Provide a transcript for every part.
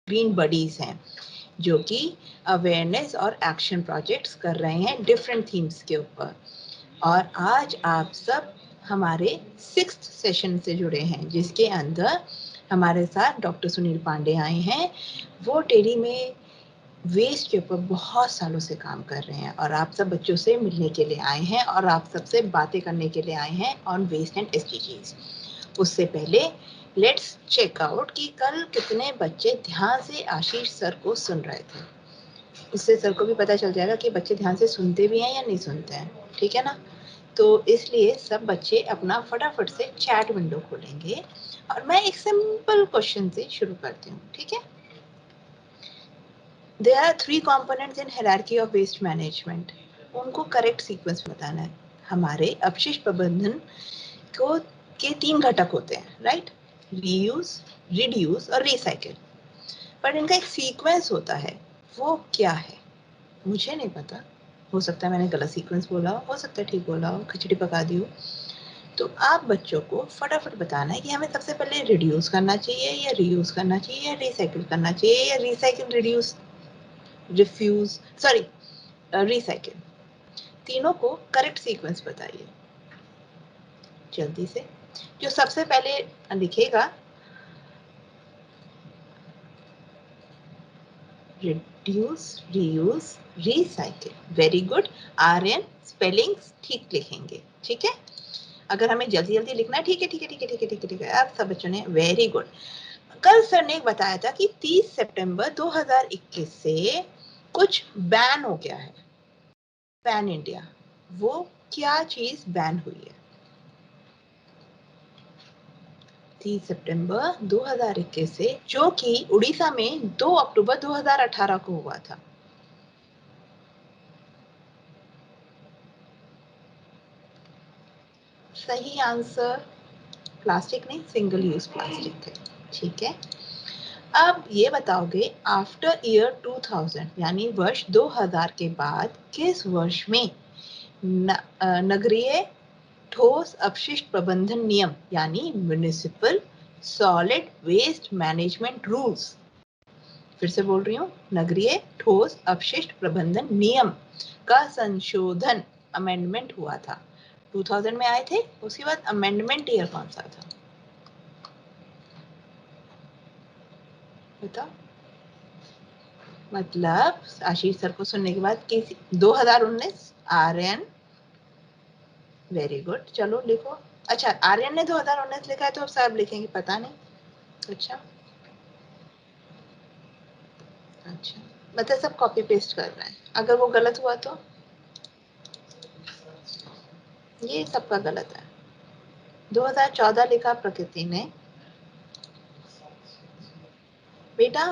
Green buddies हैं जो कि अवेयरनेस और एक्शन प्रोजेक्ट्स कर रहे हैं डिफरेंट थीम्स के ऊपर। और आज आप सब हमारे 6th सेशन से जुड़े हैं, जिसके अंदर हमारे साथ डॉक्टर सुनील पांडे आए हैं। वो टेढ़ी में वेस्ट के ऊपर बहुत सालों से काम कर रहे हैं और आप सब बच्चों से मिलने के लिए आए हैं और आप सबसे बातें करने के लिए आए हैं ऑन वेस्ट एंड एसडीजीज। उससे पहले लेट्स चेक आउट कि कल कितने बच्चे ध्यान से आशीष सर को सुन रहे थे। इससे सर को भी पता चल जाएगा कि बच्चे ध्यान से सुनते भी हैं या नहीं सुनते हैं, ठीक है ना। तो इसलिए सब बच्चे अपना फटाफट से चैट विंडो खोलेंगे और मैं एक सिंपल क्वेश्चन से शुरू करती हूँ, ठीक है। There are 3 components in hierarchy of waste management. उनको करेक्ट सीक्वेंस बताना है। हमारे अपशिष्ट प्रबंधन को के 3 घटक होते हैं, राइट? रीयूज, रिड्यूस और रिसाइकिल। पर इनका एक सीक्वेंस होता है, वो क्या है मुझे नहीं पता। हो सकता है मैंने गलत सीक्वेंस बोला हो सकता है ठीक बोला हो, खिचड़ी पका दी हो। तो आप बच्चों को फटाफट बताना है कि हमें सबसे पहले रिड्यूस करना चाहिए या रीयूज करना चाहिए या रिसाइकिल करना चाहिए या रिसाइकिल रिड्यूस रिसाइकिल। तीनों को करेक्ट सीक्वेंस बताइए जल्दी से। जो सबसे पहले लिखेगा reduce, reuse, recycle. Very good. Aryan spellings ठीक लिखेंगे, ठीक है। अगर हमें जल्दी जल्दी लिखना है, ठीक है ठीक है ठीक है ठीक है ठीक है ठीक है। आप सब बच्चों ने वेरी गुड। कल सर ने बताया था कि 30 सितंबर 2021 से कुछ बैन हो गया है, पैन इंडिया। वो क्या चीज बैन हुई है? 30 सितंबर 2021 से, जो कि उड़ीसा में 2 अक्टूबर 2018 को हुआ था। सही आंसर प्लास्टिक नहीं, सिंगल यूज प्लास्टिक थे, ठीक है। अब ये बताओगे आफ्टर ईयर 2000 यानी वर्ष 2000 के बाद किस वर्ष में नगरीय ठोस अपशिष्ट प्रबंधन नियम यानी municipal solid waste management rules, फिर से बोल रही हूँ, नगरीय ठोस अपशिष्ट प्रबंधन नियम का संशोधन अमेंडमेंट हुआ था? 2000 में आए थे, उसके बाद अमेंडमेंट ईयर कौन सा था बताओ। मतलब आशीष सर को सुनने के बाद किसी 2019 आर्यन, वेरी गुड, चलो लिखो। अच्छा आर्यन ने 2019 लिखा है तो अब सब लिखेंगे, पता नहीं। अच्छा अच्छा, मतलब सब कॉपी पेस्ट कर रहे हैं। अगर वो गलत हुआ तो ये सबका गलत है। 2014 लिखा प्रकृति ने। बेटा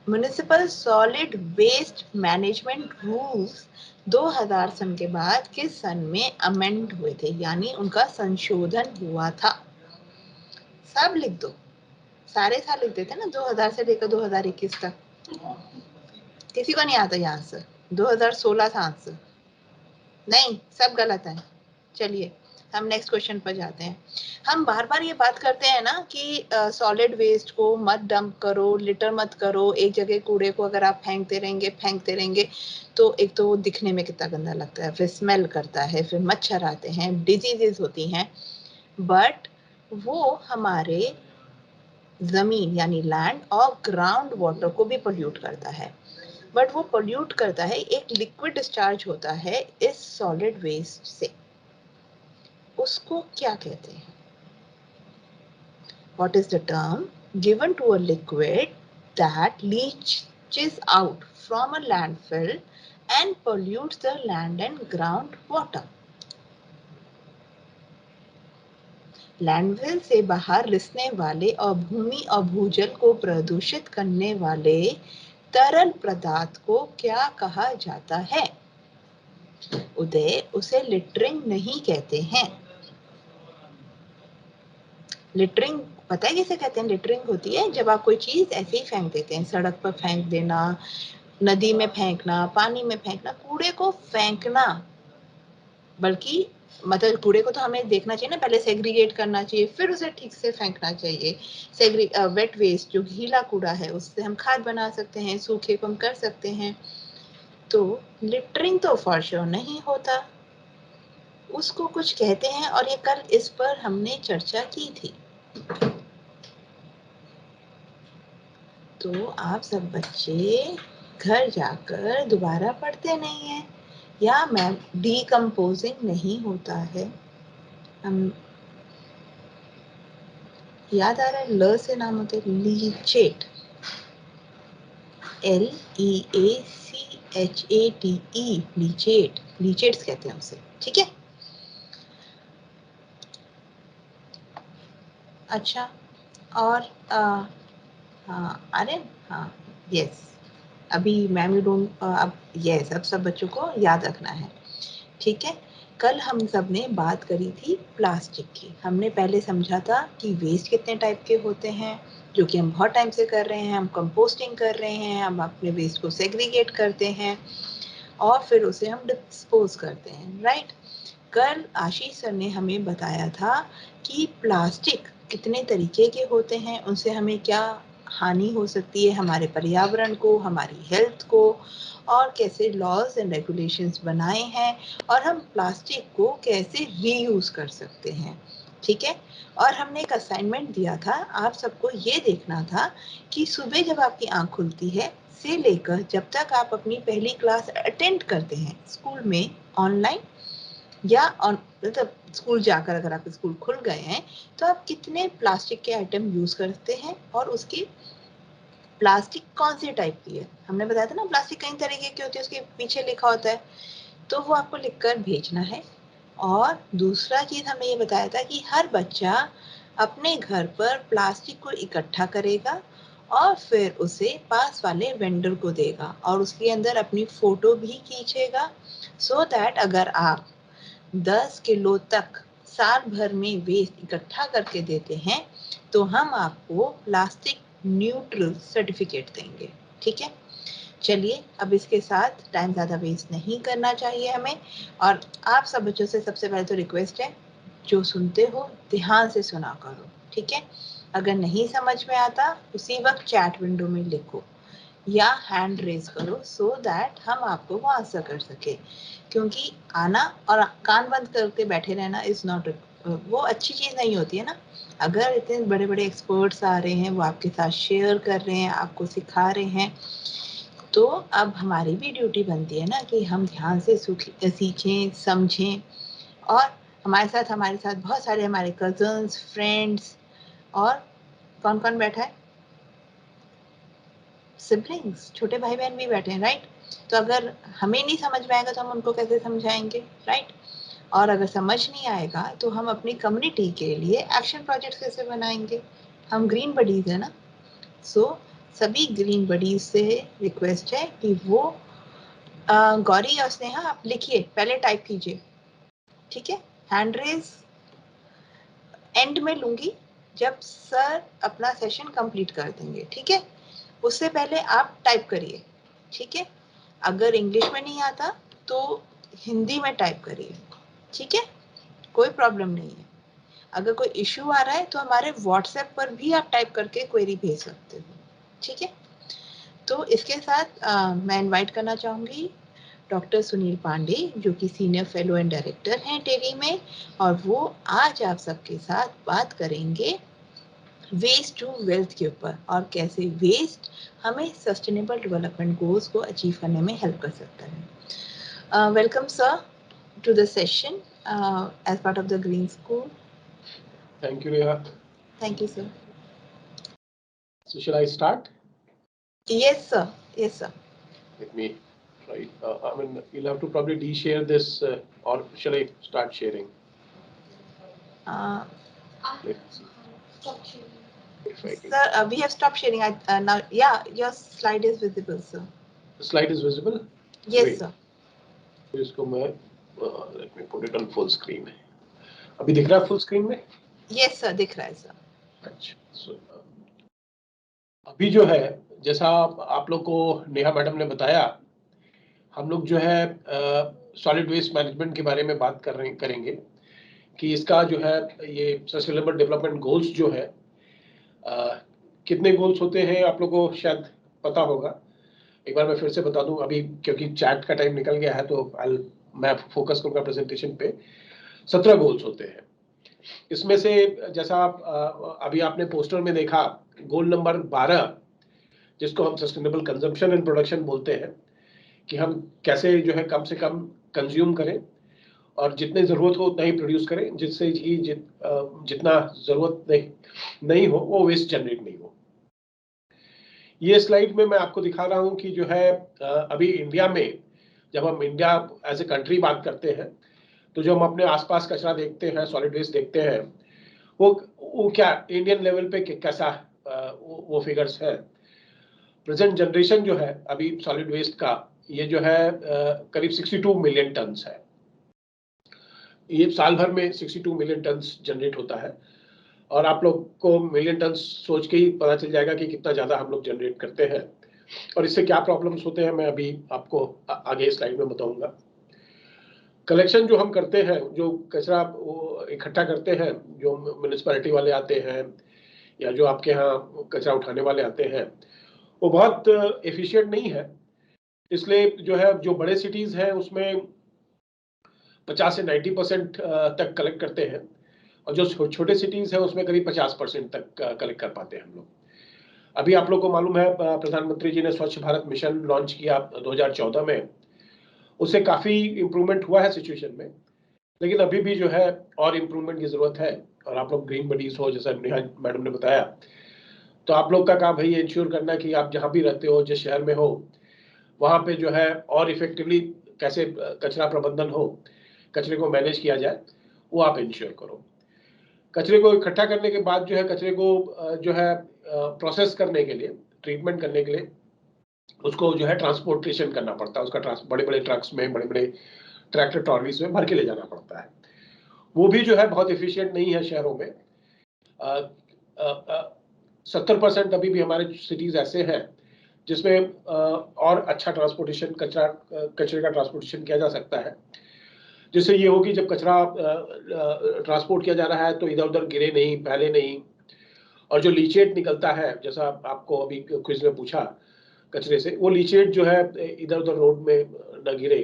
municipal solid waste management rules 2000 सन के बाद किस सन में अमेंड हुए थे, यानी उनका संशोधन हुआ था? सब लिख दो, सारे साल लिख देते ना 2000 से लेकर 2021 तक। किसी को नहीं आता ये आंसर? 2016 था आंसर? नहीं, सब गलत है। चलिए हम नेक्स्ट क्वेश्चन पर जाते हैं। हम बार बार ये बात करते हैं ना कि सॉलिड वेस्ट को मत डंप करो, लिटर मत करो। एक जगह कूड़े को अगर आप फेंकते रहेंगे तो एक तो वो दिखने में कितना गंदा लगता है, फिर स्मेल करता है, फिर मच्छर आते हैं, डिजीजेस होती हैं। बट वो हमारे जमीन यानी लैंड और ग्राउंड वाटर को भी पोल्यूट करता है। बट वो पोल्यूट करता है, एक लिक्विड डिस्चार्ज होता है इस सॉलिड वेस्ट से, उसको क्या कहते हैं? What is the term given to a liquid that leaches out from a landfill and pollutes the land and ground water? Landfill से बाहर रिसने वाले और भूमि और भूजल को प्रदूषित करने वाले तरल पदार्थ को क्या कहा जाता है? उदय, उसे लिटरिंग नहीं कहते हैं। लिटरिंग पता है किसे कहते हैं? लिटरिंग होती है जब आप कोई चीज ऐसे ही फेंक देते हैं, सड़क पर फेंक देना, नदी में फेंकना, पानी में फेंकना, कूड़े को फेंकना, बल्कि मतलब कूड़े को तो हमें देखना चाहिए ना, पहले सेग्रीगेट करना चाहिए, फिर उसे ठीक से फेंकना चाहिए। वेट वेस्ट जो गीला कूड़ा है उससे हम खाद बना सकते हैं, सूखे को हम कर सकते हैं। तो लिटरिंग तो फॉर श्योर नहीं होता, उसको कुछ कहते हैं, और ये कल इस पर हमने चर्चा की थी। तो आप सब बच्चे घर जाकर दोबारा पढ़ते नहीं हैं, या मैम डीकम्पोजिंग नहीं होता है। हम याद आ रहा है, ल से नाम होते लीचेट, LEACHATE, लीचेट, लीचेट्स कहते हैं उसे, ठीक है। अच्छा, और हाँ, अरे हाँ, यस, अभी मैम यू डोंट, अब यस, अब सब बच्चों को याद रखना है, ठीक है। कल हम सब ने बात करी थी प्लास्टिक की। हमने पहले समझा था कि वेस्ट कितने टाइप के होते हैं, जो कि हम बहुत टाइम से कर रहे हैं। हम कंपोस्टिंग कर रहे हैं, हम अपने वेस्ट को सेग्रीगेट करते हैं और फिर उसे हम डिस्पोज करते हैं, राइट। कल आशीष सर ने हमें बताया था कि प्लास्टिक कितने तरीके के होते हैं, उनसे हमें क्या हानि हो सकती है, हमारे पर्यावरण को, हमारी हेल्थ को, और कैसे लॉज एंड रेगुलेशंस बनाए हैं, और हम प्लास्टिक को कैसे रीयूज कर सकते हैं, ठीक है। और हमने एक असाइनमेंट दिया था, आप सबको ये देखना था कि सुबह जब आपकी आंख खुलती है से लेकर जब तक आप अपनी पहली क्लास अटेंड करते हैं स्कूल में, ऑनलाइन या मतलब स्कूल जाकर, अगर आपके स्कूल खुल गए हैं तो आप कितने प्लास्टिक के आइटम यूज करते हैं, और उसकी प्लास्टिक कौन सी टाइप की है। हमने बताया था ना, प्लास्टिक कई तरीके की होती है, उसके पीछे लिखा होता है, तो वो आपको लिखकर भेजना है। और दूसरा चीज हमने ये बताया था कि हर बच्चा अपने घर पर प्लास्टिक को इकट्ठा करेगा और फिर उसे पास वाले वेंडर को देगा और उसके अंदर अपनी फोटो भी खींचेगा, सो दैट अगर आप 10 किलो तक साल भर में वेस्ट इकट्ठा करके देते हैं तो हम आपको प्लास्टिक न्यूट्रल सर्टिफिकेट देंगे, ठीक है। चलिए, अब इसके साथ टाइम ज़्यादा वेस्ट नहीं करना चाहिए हमें, और आप सब बच्चों से सबसे पहले तो रिक्वेस्ट है, जो सुनते हो ध्यान से सुना करो, ठीक है। अगर नहीं समझ में आता उसी वक्त चैट विंडो में लिखो या हैंड रेज करो, सो दैट हम आपको वो आंसर कर सके, क्योंकि आना और कान बंद करके बैठे रहना इज नॉट, वो अच्छी चीज़ नहीं होती है ना। अगर इतने बड़े बड़े एक्सपर्ट्स आ रहे हैं, वो आपके साथ शेयर कर रहे हैं, आपको सिखा रहे हैं, तो अब हमारी भी ड्यूटी बनती है ना कि हम ध्यान से सीखें, समझें। और हमारे साथ बहुत सारे हमारे कजन्स, फ्रेंड्स, और कौन कौन बैठा है, सिबलिंग्स, छोटे भाई बहन भी बैठे हैं, राइट। तो अगर हमें नहीं समझ में आएगा तो हम उनको कैसे समझाएंगे, राइट। और अगर समझ नहीं आएगा तो हम अपनी कम्युनिटी के लिए एक्शन प्रोजेक्ट कैसे बनाएंगे। हम ग्रीन बडीज है ना, सो सभी ग्रीन बडीज से रिक्वेस्ट है कि वो गौरी और स्नेहा आप लिखिए, पहले टाइप कीजिए, ठीक है। हैंड रेज एंड में लूंगी जब सर अपना सेशन कंप्लीट कर देंगे, ठीक है। उससे पहले आप टाइप करिए, ठीक है। अगर इंग्लिश में नहीं आता तो हिंदी में टाइप करिए, ठीक है, कोई प्रॉब्लम नहीं है। अगर कोई इश्यू आ रहा है तो हमारे व्हाट्सएप पर भी आप टाइप करके क्वेरी भेज सकते हो, ठीक है। तो इसके साथ मैं इनवाइट करना चाहूँगी डॉक्टर सुनील पांडे, जो कि सीनियर फेलो एंड डायरेक्टर हैं टेरी में, और वो आज आप सबके साथ बात करेंगे वेस्ट टू वेल्थ के ऊपर, और कैसे वेस्ट हमें सस्टेनेबल डेवलपमेंट गोल्स को अचीव करने में हेल्प कर सकता है। Welcome sir to the session as part of the green school. Thank you, Reha. Thank you, sir. So shall I start? Yes, sir. Yes, sir. Let me try. I mean, you'll have to probably de-share this, or shall I start sharing? Let's see if I can. Sir, we have stopped sharing. Now, yeah, your slide is visible, sir. The slide is visible? Yes, Great. sir. इसको मैं let me put it on full screen. अभी दिख रहा है full screen में? Yes, sir. दिख रहा है, sir. अच्छा, so अभी जो है, जैसा आप लोग को नेहा मैडम ने बताया हम लोग जो है सॉलिड वेस्ट मैनेजमेंट के बारे में बात करेंगे कि इसका जो है ये सस्टेनेबल डेवलपमेंट गोल्स जो है कितने गोल्स होते हैं आप लोगों को शायद पता होगा। एक बार मैं फिर से बता दूं अभी, क्योंकि चैट का टाइम निकल गया है, तो मैं फोकस करूंगा प्रेजेंटेशन पे। 17 गोल्स होते हैं। इसमें से जैसा आप अभी आपने पोस्टर में देखा, गोल नंबर 12 जिसको हम सस्टेनेबल कंजम्पशन एंड प्रोडक्शन बोलते हैं, कि हम कैसे जो है कम से कम कंज्यूम करें और जितनी ज़रूरत हो उतना ही प्रोड्यूस करें, जिससे ही जितना ज़रूरत नहीं हो वो वेस्ट जनरेट नहीं हो। ये स्लाइड में मैं आपको दिखा रहा हूं कि जो है अभी इंडिया में, जब हम इंडिया एज ए कंट्री बात करते हैं, तो जो हम अपने आसपास कचरा देखते हैं, सॉलिड वेस्ट देखते हैं, वो क्या इंडियन लेवल पे कैसा वो फिगर्स है। प्रेजेंट जनरेशन जो है अभी सॉलिड वेस्ट का, ये जो है करीब 62 मिलियन टन्स है। ये साल भर में 62 मिलियन टन्स जनरेट होता है, और आप लोग को मिलियन टन सोच के ही पता चल जाएगा कि कितना ज़्यादा हम लोग जनरेट करते हैं और इससे क्या प्रॉब्लम्स होते हैं। मैं अभी आपको आगे स्लाइड में बताऊंगा। कलेक्शन जो हम करते हैं, जो कचरा वो इकट्ठा करते हैं, जो म्यूनिसिपैलिटी वाले आते हैं या जो आपके यहाँ कचरा उठाने वाले आते हैं, वो बहुत एफिशिएंट नहीं है। इसलिए जो है जो बड़े सिटीज़ हैं उसमें 50 से 90% तक कलेक्ट करते हैं, और जो छोटे सिटीज़ हैं उसमें करीब 50% तक कलेक्ट कर पाते हैं हम लोग। अभी आप लोग को मालूम है प्रधानमंत्री जी ने स्वच्छ भारत मिशन लॉन्च किया 2014 में। उससे काफ़ी इम्प्रूवमेंट हुआ है सिचुएशन में, लेकिन अभी भी जो है और इम्प्रूवमेंट की ज़रूरत है। और आप लोग ग्रीन बडीज हो, जैसा नेहा मैडम ने बताया, तो आप लोग का काम है ये इंश्योर करना कि आप जहाँ भी रहते हो, जिस शहर में हो, वहाँ पे जो है और इफेक्टिवली कैसे कचरा प्रबंधन हो, कचरे को मैनेज किया जाए, वो आप इंश्योर करो। कचरे को इकट्ठा करने के बाद जो है कचरे को जो है प्रोसेस करने के लिए, ट्रीटमेंट करने के लिए उसको जो है ट्रांसपोर्टेशन करना पड़ता है। उसका बड़े बड़े ट्रक्स में, बड़े बड़े ट्रैक्टर ट्रॉलीज में भर के ले जाना पड़ता है। वो भी जो है बहुत एफिशिएंट नहीं है शहरों में। 70% अभी भी हमारे सिटीज ऐसे हैं जिसमें और अच्छा ट्रांसपोर्टेशन, कचरे का ट्रांसपोर्टेशन किया जा सकता है, जिससे ये हो कि जब कचरा ट्रांसपोर्ट किया जा रहा है तो इधर उधर गिरे नहीं, फैले नहीं। और जो लीचेट निकलता है, जैसा आपको अभी क्विज में पूछा कचरे से, वो लीचेट जो है इधर उधर रोड में न गिरे।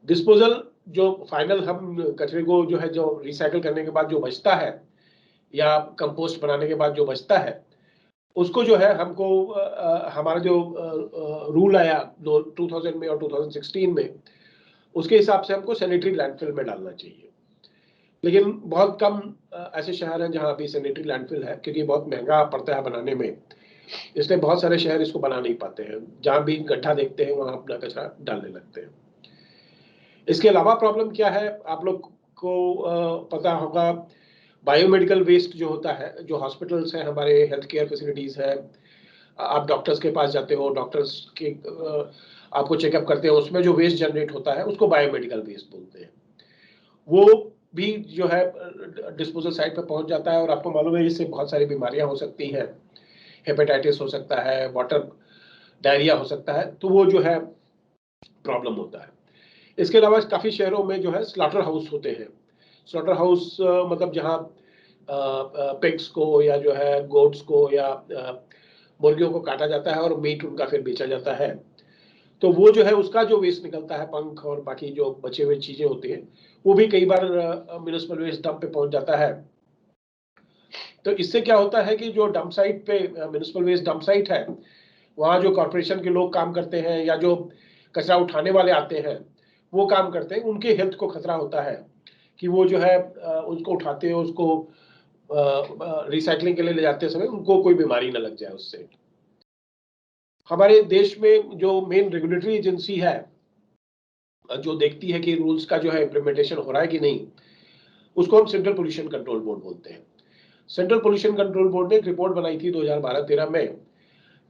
डिस्पोजल, जो फाइनल हम कचरे को जो है, जो रिसाइकल करने के बाद जो बचता है या कंपोस्ट बनाने के बाद जो बचता है, उसको जो है हमको हमारा जो रूल आया 2000 में और 2016 में, उसके हिसाब से हमको सैनिटरी लैंडफिल में डालना चाहिए। लेकिन बहुत कम ऐसे शहर हैं जहां अभी सैनिटरी लैंडफिल है, क्योंकि बहुत महंगा पड़ता है बनाने में। इसलिए बहुत सारे शहर इसको बना नहीं पाते हैं। जहां भी गड्ढा देखते हैं वहां अपना कचरा डालने लगते हैं। इसके अलावा प्रॉब्लम क्या है, आप लोग को पता होगा, बायोमेडिकल वेस्ट जो होता है, जो हॉस्पिटल्स हैं, हमारे हेल्थ केयर फैसिलिटीज है, आप डॉक्टर्स के पास जाते हो, डॉक्टर्स के आपको चेकअप करते हैं, उसमें जो वेस्ट जनरेट होता है उसको बायोमेडिकल वेस्ट बोलते हैं। वो भी जो है डिस्पोजल साइट पर पहुंच जाता है, और आपको मालूम है इससे बहुत सारी बीमारियां हो सकती हैं। हेपेटाइटिस हो सकता है, वाटर डायरिया हो सकता है, तो वो जो है प्रॉब्लम होता है। इसके अलावा काफ़ी शहरों में जो है स्लॉटर हाउस होते हैं। स्लॉटर हाउस मतलब जहाँ पिग्स को या जो है गोट्स को या मुर्गियों को काटा जाता है और मीट उनका फिर बेचा जाता है। तो वो जो है उसका जो वेस्ट निकलता है, पंख और बाकी जो बचे हुए चीज़ें होती हैं, वो भी कई बार म्युनिसिपल वेस्ट डंप पे पहुंच जाता है। तो इससे क्या होता है कि जो डंप साइट पे, म्युनिसिपल वेस्ट डंप साइट है, वहाँ जो कॉर्पोरेशन के लोग काम करते हैं या जो कचरा उठाने वाले आते हैं वो काम करते हैं, उनके हेल्थ को खतरा होता है कि वो जो है उसको उठाते हैं, उसको रिसाइकलिंग के लिए ले जाते समय उनको कोई बीमारी ना लग जाए उससे। हमारे देश में जो मेन रेगुलेटरी एजेंसी है जो देखती है कि रूल्स का जो है इम्प्लीमेंटेशन हो रहा है कि नहीं, उसको हम सेंट्रल पोल्यूशन कंट्रोल बोर्ड बोलते हैं। सेंट्रल पोल्यूशन कंट्रोल बोर्ड ने एक रिपोर्ट बनाई थी 2012-13 में,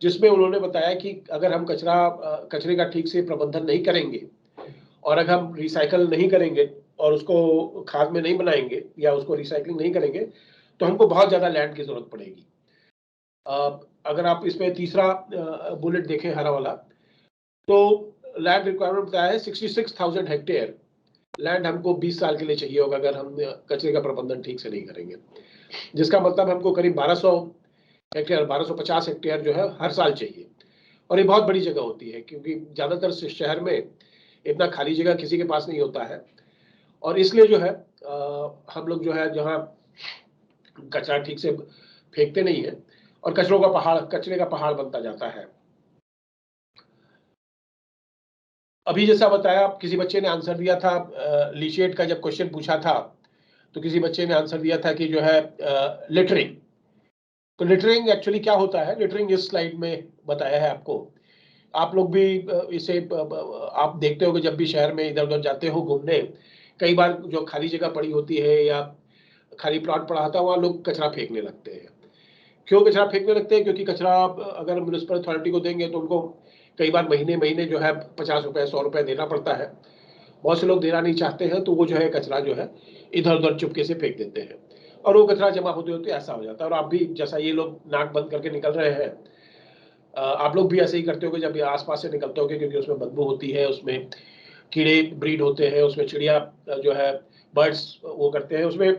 जिसमें उन्होंने बताया कि अगर हम कचरे का ठीक से प्रबंधन नहीं करेंगे और अगर हम रिसाइकल नहीं करेंगे और उसको खाद में नहीं बनाएंगे या उसको रिसाइकलिंग नहीं करेंगे, तो हमको बहुत ज़्यादा लैंड की ज़रूरत पड़ेगी। अगर आप इसमें तीसरा बुलेट देखें, हरा वाला, तो लैंड रिक्वायरमेंट बताया है 66,000 हेक्टेयर लैंड हमको 20 साल के लिए चाहिए होगा अगर हम कचरे का प्रबंधन ठीक से नहीं करेंगे, जिसका मतलब हमको करीब 1200 हेक्टेयर 1250 हेक्टेयर जो है हर साल चाहिए। और ये बहुत बड़ी जगह होती है क्योंकि ज़्यादातर शहर में इतना खाली जगह किसी के पास नहीं होता है, और इसलिए जो है हम लोग जो है जहाँ कचरा ठीक से फेंकते नहीं है और कचरे का पहाड़ बनता जाता है। अभी जैसा बताया, किसी बच्चे ने आंसर दिया था, लीशिएट का जब क्वेश्चन पूछा था तो किसी बच्चे ने आंसर दिया था कि जो है लिटरिंग। तो लिटरिंग एक्चुअली क्या होता है, लिटरिंग इस स्लाइड में बताया है आपको। आप लोग भी इसे आप देखते हो कि जब भी शहर में इधर उधर जाते हो घूमने, कई बार जो खाली जगह पड़ी होती है या खाली प्लॉट पड़ा होता है वहाँ लोग कचरा फेंकने लगते हैं। क्यों कचरा फेंकने लगते हैं? क्योंकि कचरा अगर म्युनिसिपल अथॉरिटी को देंगे तो उनको कई बार महीने महीने जो है 50 रुपए 100 रुपए देना पड़ता है। बहुत से लोग देना नहीं चाहते हैं तो वो जो है कचरा जो है इधर उधर चुपके से फेंक देते हैं और वो कचरा जमा होते होते ऐसा हो जाता है। और आप भी जैसा ये लोग नाक बंद करके निकल रहे हैं, आप लोग भी ऐसे ही करते होगे जब आसपास से निकलते होगे, क्योंकि उसमें बदबू होती है, उसमें कीड़े ब्रीड होते हैं, उसमें चिड़िया जो है बर्ड्स वो करते हैं, उसमें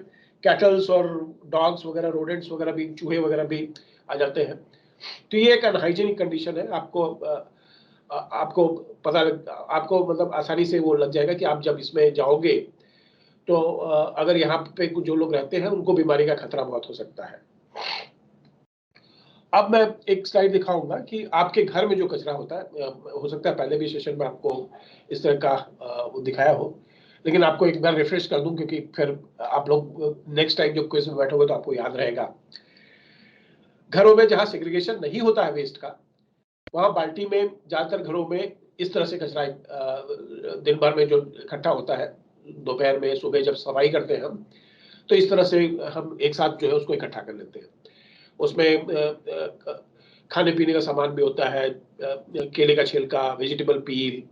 कैटल्स और डॉग्स वगैरह रोडेंट्स वगैरह भी, चूहे वगैरह भी आ जाते हैं। तो ये एक अनहाइजीनिक कंडीशन है। आपको पता आपको मतलब आसानी से वो लग जाएगा कि आप जब इसमें जाओगे तो अगर यहाँ पे जो लोग रहते हैं उनको बीमारी का खतरा बहुत हो सकता है। अब मैं एक स्लाइड दिखाऊंगा कि आपके घर में जो कचरा होता है, हो सकता है पहले भी सेशन में आपको इस तरह का वो दिखाया हो, लेकिन आपको एक बार रिफ्रेश कर दूं क्योंकि फिर आप लोग नेक्स्ट टाइम जब क्विज में बैठोगे तो आपको याद रहेगा। घरों में जहां सेग्रीगेशन नहीं होता है वेस्ट का, वहां बाल्टी में ज्यादातर घरों में इस तरह से कचरा दिन भर में जो इकट्ठा होता है, दोपहर में सुबह जब सफाई करते हैं हम, तो इस तरह से हम एक साथ जो है उसको इकट्ठा कर लेते हैं। उसमें खाने पीने का सामान भी होता है, केले का छिलका, vegetable peel,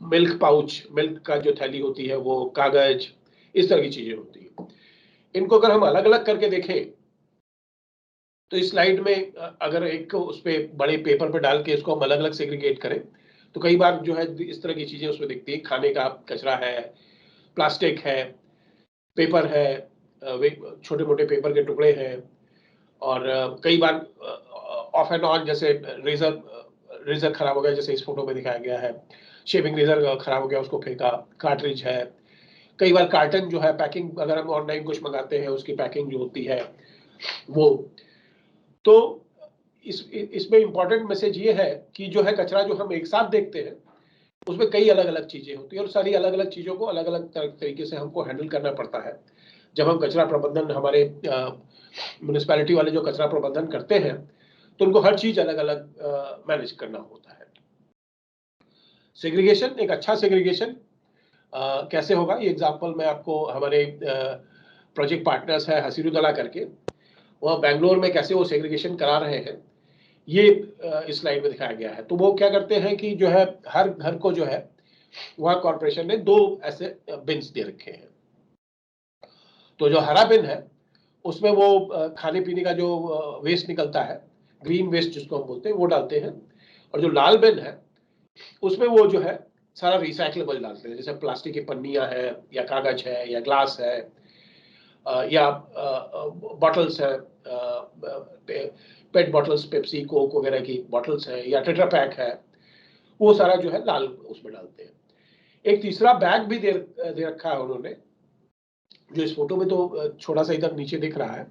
milk pouch, milk का जो थैली होती है वो, कागज, इस तरह की चीजें होती है। इनको अगर हम अलग अलग करके देखें तो इस स्लाइड में अगर एक उस पर बड़े पेपर पर डाल के इसको हम अलग अलग सेग्रीगेट करें तो कई बार जो है इस तरह की चीजें उसमें दिखती है। खाने का कचरा है, प्लास्टिक है, पेपर है, छोटे मोटे पेपर के टुकड़े हैं, और कई बार ऑफ एंड ऑन, जैसे रेजर खराब हो गया जैसे इस फोटो में दिखाया गया है, शेविंग रेजर खराब हो गया उसको फेंका, कार्ट्रिज है, कई बार कार्टन जो है पैकिंग, अगर हम ऑनलाइन कुछ मंगाते हैं उसकी पैकिंग जो होती है वो। तो इसमें इंपॉर्टेंट मैसेज ये है कि जो है कचरा जो हम एक साथ देखते हैं उसमें कई अलग अलग चीजें होती है और सारी अलग अलग चीजों को अलग अलग तरीके से हमको हैंडल करना पड़ता है। जब हम कचरा प्रबंधन, हमारे म्यूनिसिपैलिटी वाले जो कचरा प्रबंधन करते हैं तो उनको हर चीज अलग अलग मैनेज करना होता है। सेग्रीगेशन, एक अच्छा सेग्रीगेशन कैसे होगा, ये एग्जांपल मैं आपको, हमारे प्रोजेक्ट पार्टनर्स है हसीरुदला करके, वह बेंगलोर में कैसे वो सेग्रीगेशन करा रहे हैं ये इस स्लाइड में दिखाया गया है। तो वो क्या करते हैं कि जो है हर घर को जो है वहाँ कॉर्पोरेशन ने 2 ऐसे बिन्स दे रखे हैं। तो जो हरा बिन है उसमें वो खाने पीने का जो वेस्ट निकलता है, ग्रीन वेस्ट जिसको हम बोलते हैं, वो डालते हैं, और जो लाल बिन है उसमें वो जो है सारा रिसाइक्लेबल डालते हैं, जैसे प्लास्टिक की पन्नियां हैं या कागज है या ग्लास है या बॉटल्स है, पेट बॉटल्स, पेप्सी कोक वगैरह की बॉटल्स है या टेट्रा पैक है, वो सारा जो है लाल उसमें डालते हैं। एक तीसरा बैग भी दे रखा है उन्होंने, जो इस फोटो में तो छोटा सा इधर नीचे दिख रहा है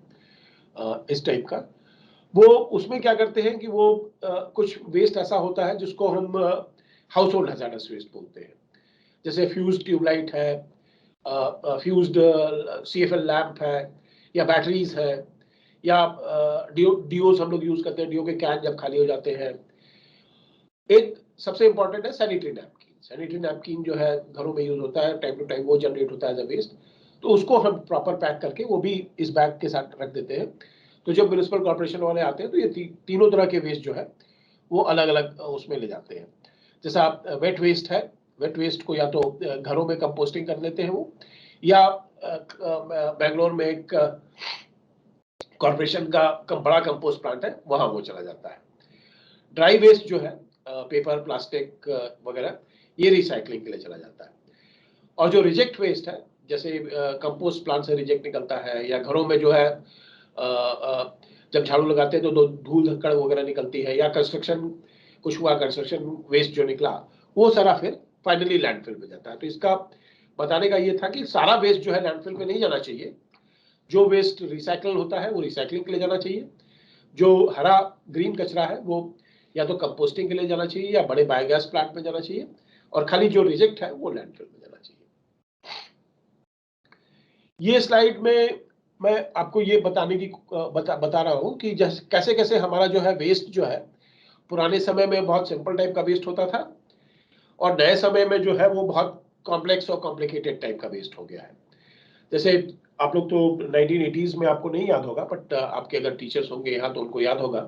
इस टाइप का। वो उसमें क्या करते हैं कि वो कुछ वेस्ट ऐसा होता है जिसको हम हाउस होल्ड हैजार्डस वेस्ट बोलते हैं, जैसे फ्यूज ट्यूबलाइट है, फ्यूज्ड CFL लैंप है या बैटरीज है या डिओज हम लोग यूज करते हैं, डिओ के कैन जब खाली हो जाते हैं। एक सबसे इंपॉर्टेंट है सैनिटरी नैपकिन। सैनिटरी नैपकिन जो है घरों में यूज होता है, टाइम टू टाइम वो जनरेट होता है एज अ वेस्ट, तो उसको हम प्रॉपर पैक करके वो भी इस बैग के साथ रख देते हैं। तो जब म्युनिसिपल कॉर्पोरेशन वाले आते हैं तो ये तीनों तरह के वेस्ट जो है वो अलग अलग उसमें ले जाते हैं। जैसा वेट वेस्ट है, वेट वेस्ट को या तो घरों में कंपोस्टिंग कर लेते हैं वो, या बेंगलोर में एक कॉर्पोरेशन का बड़ा कंपोस्ट प्लांट है, वहां वो चला जाता है। ड्राई वेस्ट जो है पेपर, प्लास्टिक वगैरह, ये रिसाइकलिंग के लिए चला जाता है। और जो रिजेक्ट वेस्ट है, जैसे कंपोस्ट प्लांट से रिजेक्ट निकलता है, या घरों में जो है जब झाड़ू लगाते हैं तो धूल धक्कड़ वगैरह निकलती है, या कंस्ट्रक्शन कुछ हुआ, कंस्ट्रक्शन वेस्ट जो निकला, वो सारा फिर फाइनली लैंडफिल में जाता है। तो इसका बताने का ये था कि सारा वेस्ट जो है लैंडफिल में नहीं जाना चाहिए। जो वेस्ट रिसाइकल होता है वो रिसाइकलिंग के लिए जाना चाहिए। जो हरा ग्रीन कचरा है वो या तो कंपोस्टिंग के लिए जाना चाहिए या बड़े बायोगैस प्लांट में जाना चाहिए, और खाली जो रिजेक्ट है वो लैंडफिल में जाना चाहिए। ये स्लाइड में मैं आपको ये बताने की बता रहा हूं कि कैसे कैसे हमारा जो है वेस्ट जो है, पुराने समय में बहुत सिंपल टाइप का वेस्ट होता था, और नए समय में जो है वो बहुत कॉम्प्लेक्स और कॉम्प्लिकेटेड टाइप का वेस्ट हो गया है। जैसे आप लोग तो 1980s में आपको नहीं याद होगा, बट आपके अगर टीचर्स होंगे यहाँ तो उनको याद होगा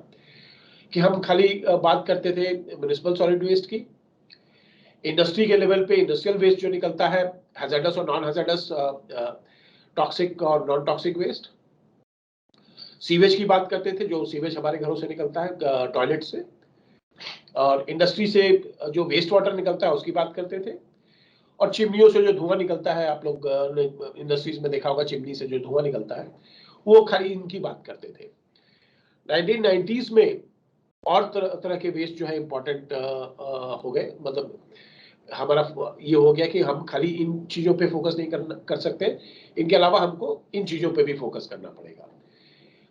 कि हम खाली बात करते थे म्युनिसिपल सॉलिड वेस्ट की। इंडस्ट्री के लेवल पे इंडस्ट्रियल वेस्ट जो निकलता है, हैजार्डस और नॉन हैजार्डस, टॉक्सिक और नॉन टॉक्सिक वेस्ट। सीवेज की बात करते थे, जो सीवेज हमारे घरों से निकलता है, टॉयलेट से, और इंडस्ट्री से जो वेस्ट वाटर निकलता है उसकी बात करते थे, और चिमनियों से जो धुआं निकलता है, आप लोग इंडस्ट्रीज में देखा होगा चिमनी से जो धुआं निकलता है, वो खाली इनकी बात करते थे। 1990s में और तरह के वेस्ट जो है इंपॉर्टेंट हो गए। मतलब हमारा ये हो गया कि हम खाली इन चीजों पे फोकस नहीं कर सकते, इनके अलावा हमको इन चीजों पे भी फोकस करना पड़ेगा।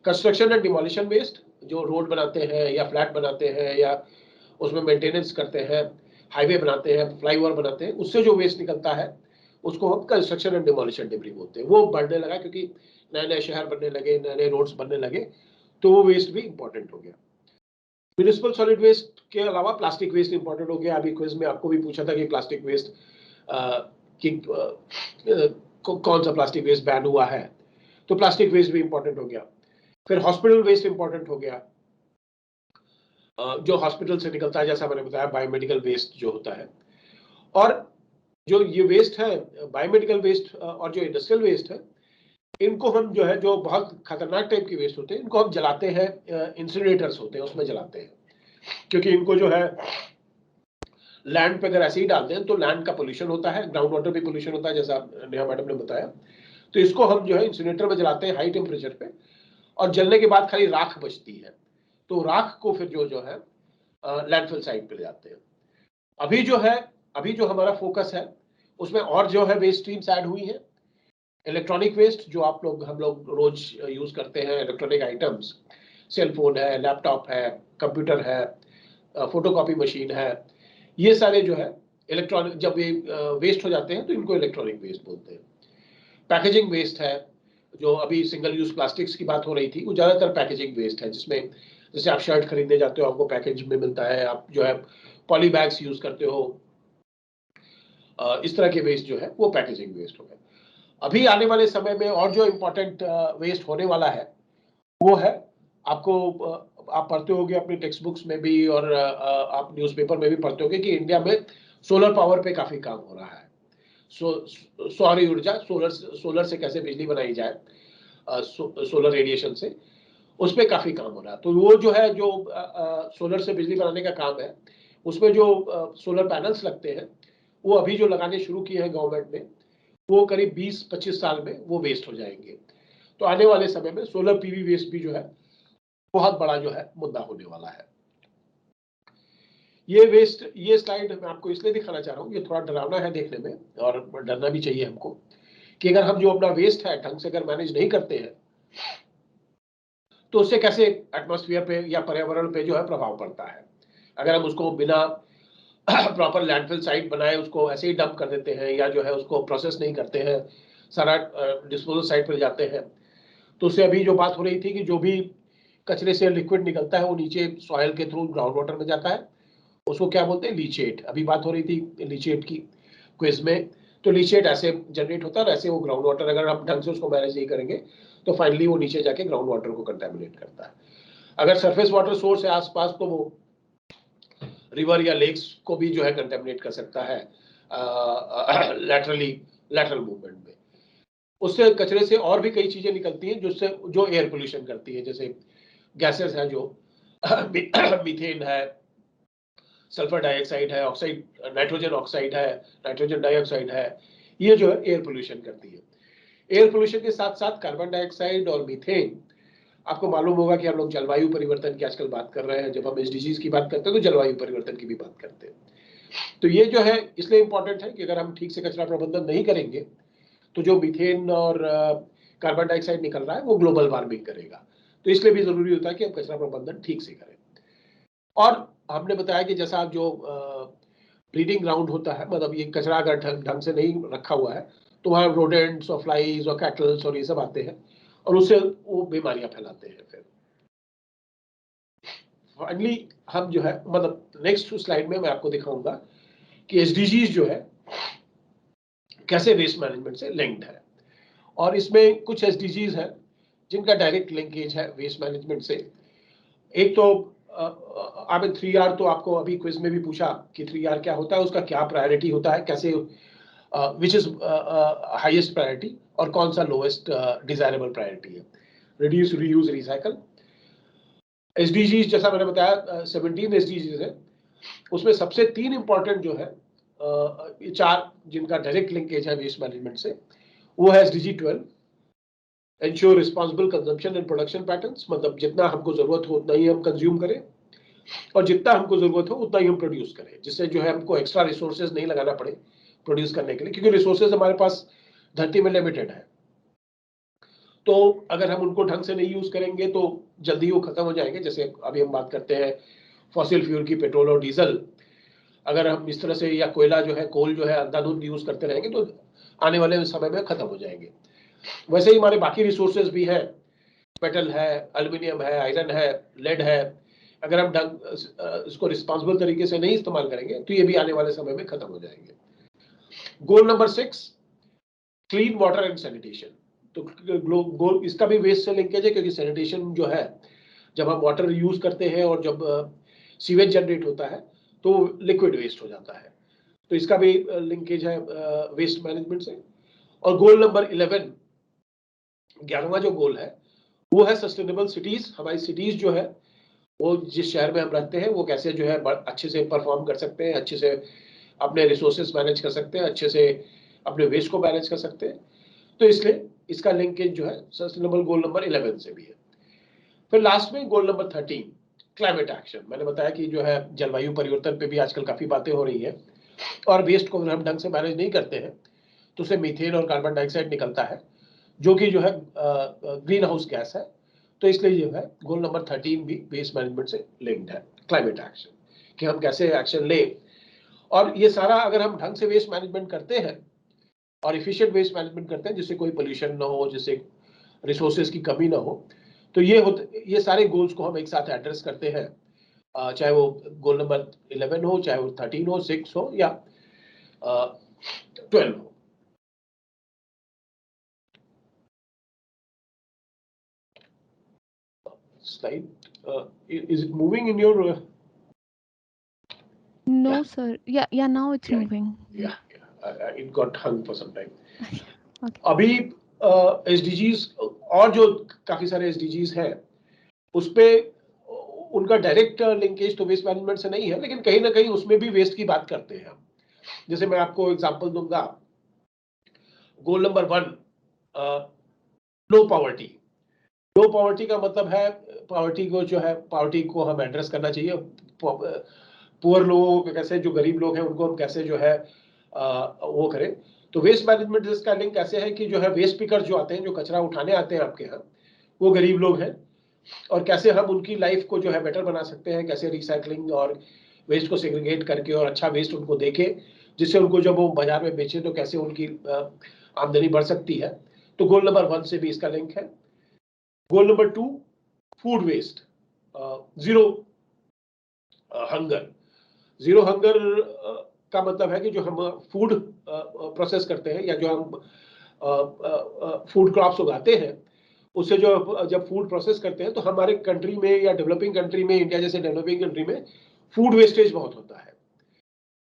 कंस्ट्रक्शन एंड डिमोलिशन वेस्ट, जो रोड बनाते हैं या फ्लैट बनाते हैं या उसमें मेंटेनेंस करते हैं, हाईवे बनाते हैं, फ्लाईओवर बनाते हैं, उससे जो वेस्ट निकलता है उसको हम कंस्ट्रक्शन एंड डिमोलिशन डिब्री बोलते हैं। वो बढ़ने लगा क्योंकि नए नए शहर बनने लगे, नए नए रोड्स बनने लगे, तो वो वेस्ट भी इंपॉर्टेंट हो गया। म्युनिसिपल सॉलिड वेस्ट के अलावा प्लास्टिक वेस्ट इंपॉर्टेंट हो गया। अभी क्विज में आपको भी पूछा था कि प्लास्टिक वेस्ट कौन सा प्लास्टिक वेस्ट बैन हुआ है, तो प्लास्टिक वेस्ट भी इंपॉर्टेंट हो गया। फिर हॉस्पिटल वेस्ट इंपॉर्टेंट हो गया, जो हॉस्पिटल से निकलता है, जैसा मैंने बताया बायोमेडिकल वेस्ट जो होता है। और जो ये वेस्ट है, बायोमेडिकल वेस्ट और जो इंडस्ट्रियल वेस्ट है, इनको हम जो है, जो बहुत खतरनाक टाइप की वेस्ट होते हैं, इनको हम जलाते हैं, इंसिनरेटर्स होते हैं उसमें जलाते हैं, क्योंकि इनको जो है लैंड पे अगर ऐसे ही डालते हैं तो लैंड का पोल्यूशन होता है, ग्राउंड वाटर भी पोल्यूशन होता है, जैसा नेहा मैडम ने बताया। तो इसको हम जो है इंसिनरेटर में जलाते हैं हाई टेम्परेचर पे, और जलने के बाद खाली राख बचती है, तो राख को फिर जो है लैंडफिल साइट पे ले जाते हैं। अभी जो हमारा फोकस है उसमें और जो है वेस्ट स्ट्रीम्स ऐड हुई है। इलेक्ट्रॉनिक वेस्ट, जो हम लोग रोज यूज करते हैं, इलेक्ट्रॉनिक आइटम्स, सेल फोन है, लैपटॉप है, कंप्यूटर है, फोटोकॉपी मशीन है, ये सारे जो है इलेक्ट्रॉनिक, जब ये वेस्ट हो जाते हैं तो इनको इलेक्ट्रॉनिक वेस्ट बोलते हैं। पैकेजिंग वेस्ट है, जो अभी सिंगल यूज प्लास्टिक्स की बात हो रही थी, वो ज्यादातर पैकेजिंग वेस्ट है, जिसमें जैसे आप शर्ट खरीदने जाते हो आपको पैकेज में मिलता है, आप जो है पॉली बैग्स यूज करते हो, इस तरह के वेस्ट जो है वो पैकेजिंग वेस्ट हो गए। अभी आने वाले समय में और जो इम्पोर्टेंट वेस्ट होने वाला है वो है, आपको आप पढ़ते होंगे अपनी टेक्स्ट बुक्स में भी, और आप न्यूज़पेपर में भी पढ़ते होंगे कि इंडिया में सोलर पावर पे काफी काम हो रहा है। सौर ऊर्जा, सोलर से कैसे बिजली बनाई जाए, सोलर रेडिएशन से, उस पर काफी काम हो रहा है। तो वो जो है, जो सोलर से बिजली बनाने का काम है, उसमें जो सोलर पैनल्स लगते हैं, वो अभी जो लगाने शुरू किए हैं गवर्नमेंट ने, वो करीब 20-25 साल में वो वेस्ट हो जाएंगे। तो आने वाले समय में सोलर पीवी वेस्ट भी जो है बहुत बड़ा जो है मुद्दा होने वाला है। ये स्लाइड मैं आपको इसलिए दिखाना चाह रहा हूँ, ये थोड़ा डरावना है देखने में, और डरना भी चाहिए हमको, कि अगर हम जो अपना वेस्ट है ढंग से अगर मैनेज नहीं करते हैं तो उससे कैसे एटमॉस्फेयर पे या पर्यावरण पे जो है प्रभाव पड़ता है। अगर हम उसको बिना प्रॉपर लैंडफिल साइट बनाए उसको ऐसे ही डंप कर देते हैं, या जो है उसको प्रोसेस नहीं करते हैं, सारा डिस्पोजल साइट पर जाते हैं, तो उससे अभी जो बात हो रही थी कि जो भी कचरे से लिक्विड निकलता है वो नीचे सॉइल के थ्रू ग्राउंड वाटर में जाता है, उसको क्या बोलते हैं, लीचेट। अभी बात हो रही थी लीचेट की क्विज में, तो लीचेट ऐसे जनरेट होता है, और ऐसे वो ग्राउंड वाटर, अगर हम ढंग से उसको मैनेज नहीं करेंगे तो फाइनली वो नीचे जाके ग्राउंड वाटर को कंटेमिनेट करता है। अगर सरफेस वाटर सोर्स है आसपास तो वो रिवर या लेक्स को भी जो है कंटेमिनेट कर सकता है लैटरल मूवमेंट में। उससे कचरे से और भी कई चीजें निकलती हैं जो एयर पोल्यूशन करती है, जैसे गैसेस है, जो मीथेन है, सल्फर डाइऑक्साइड है, ऑक्साइड, नाइट्रोजन ऑक्साइड है, नाइट्रोजन डाइऑक्साइड है, ये जो है एयर पोल्यूशन करती है। एयर पोल्यूशन के साथ साथ कार्बन डाइऑक्साइड और मीथेन, आपको मालूम होगा कि हम लोग जलवायु परिवर्तन की आजकल बात कर रहे हैं, जब हम एसडीजीज की बात करते हैं तो जलवायु परिवर्तन की भी बात करते हैं। तो ये जो है इसलिए इंपॉर्टेंट है कि अगर हम ठीक से कचरा प्रबंधन नहीं करेंगे तो जो मीथेन और कार्बन डाइऑक्साइड निकल रहा है वो ग्लोबल वार्मिंग करेगा। तो इसलिए भी जरूरी होता है कि हम कचरा प्रबंधन ठीक से करें। और हमने बताया कि जैसा जो ब्रीडिंग ग्राउंड होता है, मतलब ये कचरा अगर ढंग से नहीं रखा हुआ है तो वहाँ रोडेंट्स और फ्लाइज और कैटल्स और ये सब आते हैं और उससे वो बीमारियां फैलाते हैं। फिर फाइनली हम जो है, मतलब नेक्स्ट स्लाइड में मैं आपको दिखाऊंगा कि एसडीजीज जो है कैसे वेस्ट मैनेजमेंट से लिंक्ड है। और इसमें कुछ एसडीजीज है जिनका डायरेक्ट लिंकेज है वेस्ट मैनेजमेंट से। एक तो आपने 3R तो आपको अभी क्विज में भी पूछा कि 3R क्या होता है, उसका क्या प्रायोरिटी होता है, कैसे विच इज हाईएस्ट प्रायोरिटी और कौन सा लोएस्ट डिजायरेबल प्रायोरिटी है। Reduce, reuse, recycle. एसडीजीज जैसा मैंने बताया 17 एसडीजीज है, उसमें सबसे 3 इंपॉर्टेंट जो है, ये 4 जिनका डायरेक्ट लिंकेज है वेस्ट मैनेजमेंट से, वो है SDG 12, ensure responsible consumption and production patterns, मतलब जितना हमको जरूरत हो उतना ही हम कंज्यूम करें और जितना हमको जरूरत हो उतना ही हम प्रोड्यूस करें, जिससे जो है हमको एक्स्ट्रा रिसोर्सेज नहीं लगाना पड़े प्रोड्यूस करने के लिए, क्योंकि रिसोर्सेज हमारे पास धरती में लिमिटेड है। तो अगर हम उनको ढंग से नहीं यूज करेंगे तो जल्दी वो खत्म हो जाएंगे। जैसे अभी हम बात करते हैं फॉसिल फ्यूल की, पेट्रोल और डीजल, अगर हम इस तरह से, या कोयला जो है, कोल जो है, अंधाधुंध यूज करते रहेंगे तो आने वाले समय में खत्म हो जाएंगे। वैसे ही हमारे बाकी रिसोर्सेज भी हैं, मेटल है, एल्यूमिनियम है, आयरन है, लेड है। अगर हम ढंग इसको रिस्पॉन्सिबल तरीके से नहीं इस्तेमाल करेंगे तो ये भी आने वाले समय में खत्म हो जाएंगे। Goal number 6, clean water and sanitation. तो गोल इसका भी वेस्ट से लिंकेज है, क्योंकि सैनिटेशन जो है, जब हम वाटर यूज करते हैं और जब सीवेज जनरेट होता है तो लिक्विड वेस्ट हो जाता है, तो इसका भी लिंकेज है वेस्ट मैनेजमेंट से। और गोल नंबर 11, 11वां जो गोल है वो है सस्टेनेबल सिटीज। हमारी सिटीज जो है, वो जिस शहर में हम रहते हैं वो कैसे जो है अच्छे से परफॉर्म कर सकते हैं, अच्छे से अपने रिसोर्सेज मैनेज कर सकते हैं, अच्छे से अपने वेस्ट को मैनेज कर सकते हैं। तो इसलिए इसका लिंकेज जो है सस्टेनेबल गोल नंबर 11 से भी है। फिर लास्ट में गोल नंबर 13, क्लाइमेट एक्शन। मैंने बताया कि जो है जलवायु परिवर्तन पे भी आजकल काफी बातें हो रही है, और वेस्ट को हम ढंग से मैनेज नहीं करते हैं तो उससे मीथेन और कार्बन डाइऑक्साइड निकलता है, जो कि जो है ग्रीन हाउस गैस है। तो इसलिए जो है गोल नंबर 13 भी वेस्ट मैनेजमेंट से लिंक्ड है, क्लाइमेट एक्शन, कि हम कैसे एक्शन लें। और ये सारा अगर हम ढंग से वेस्ट मैनेजमेंट करते हैं और इफिशिएंट वेस्ट मैनेजमेंट करते हैं, जिससे कोई पोल्यूशन ना हो, जिससे रिसोर्सेज की कमी ना हो, तो ये सारे गोल्स को हम एक साथ एड्रेस करते हैं, चाहे वो गोल नंबर 11 हो, चाहे वो 13 हो, 6 हो या 12 हो। Slide, is it moving in your No, yeah, sir. Yeah, now it's yeah, moving. yeah, it got hung for some time. Okay. अभी एसडीजीज और जो काफी सारे एसडीजीज हैं उस पे उनका डायरेक्ट लिंकेज तो वेस्ट मैनेजमेंट से नहीं है, लेकिन कहीं ना कहीं उसमें भी वेस्ट की बात करते हैं हम। जैसे मैं आपको एग्जांपल दूंगा, गोल नंबर 1, लो पॉवर्टी। लो पॉवर्टी का मतलब है पॉवर्टी को जो है, पॉवर्टी को हम एड्रेस करना चाहिए। पुअर लोगों को कैसे, जो गरीब लोग हैं उनको हम कैसे जो है वो करें। तो वेस्ट मैनेजमेंट इसका लिंक कैसे है कि जो है वेस्ट पिकर जो आते हैं, जो कचरा उठाने आते हैं आपके यहाँ, वो गरीब लोग हैं, और कैसे हम उनकी लाइफ को जो है बेटर बना सकते हैं, कैसे रिसाइकलिंग और वेस्ट को सेग्रीगेट करके और अच्छा वेस्ट उनको देके, जिससे उनको जब वो बाजार में बेचे तो कैसे उनकी आमदनी बढ़ सकती है। तो गोल नंबर 1 से भी इसका लिंक है। Goal number 2, food waste, zero hunger. Zero hunger का मतलब है कि जो हम फूड प्रोसेस करते हैं, या जो हम फूड क्रॉप्स उगाते हैं, उससे जो जब फूड प्रोसेस करते हैं तो हमारे कंट्री में या डेवलपिंग कंट्री में, इंडिया जैसे डेवलपिंग कंट्री में फूड वेस्टेज बहुत होता है।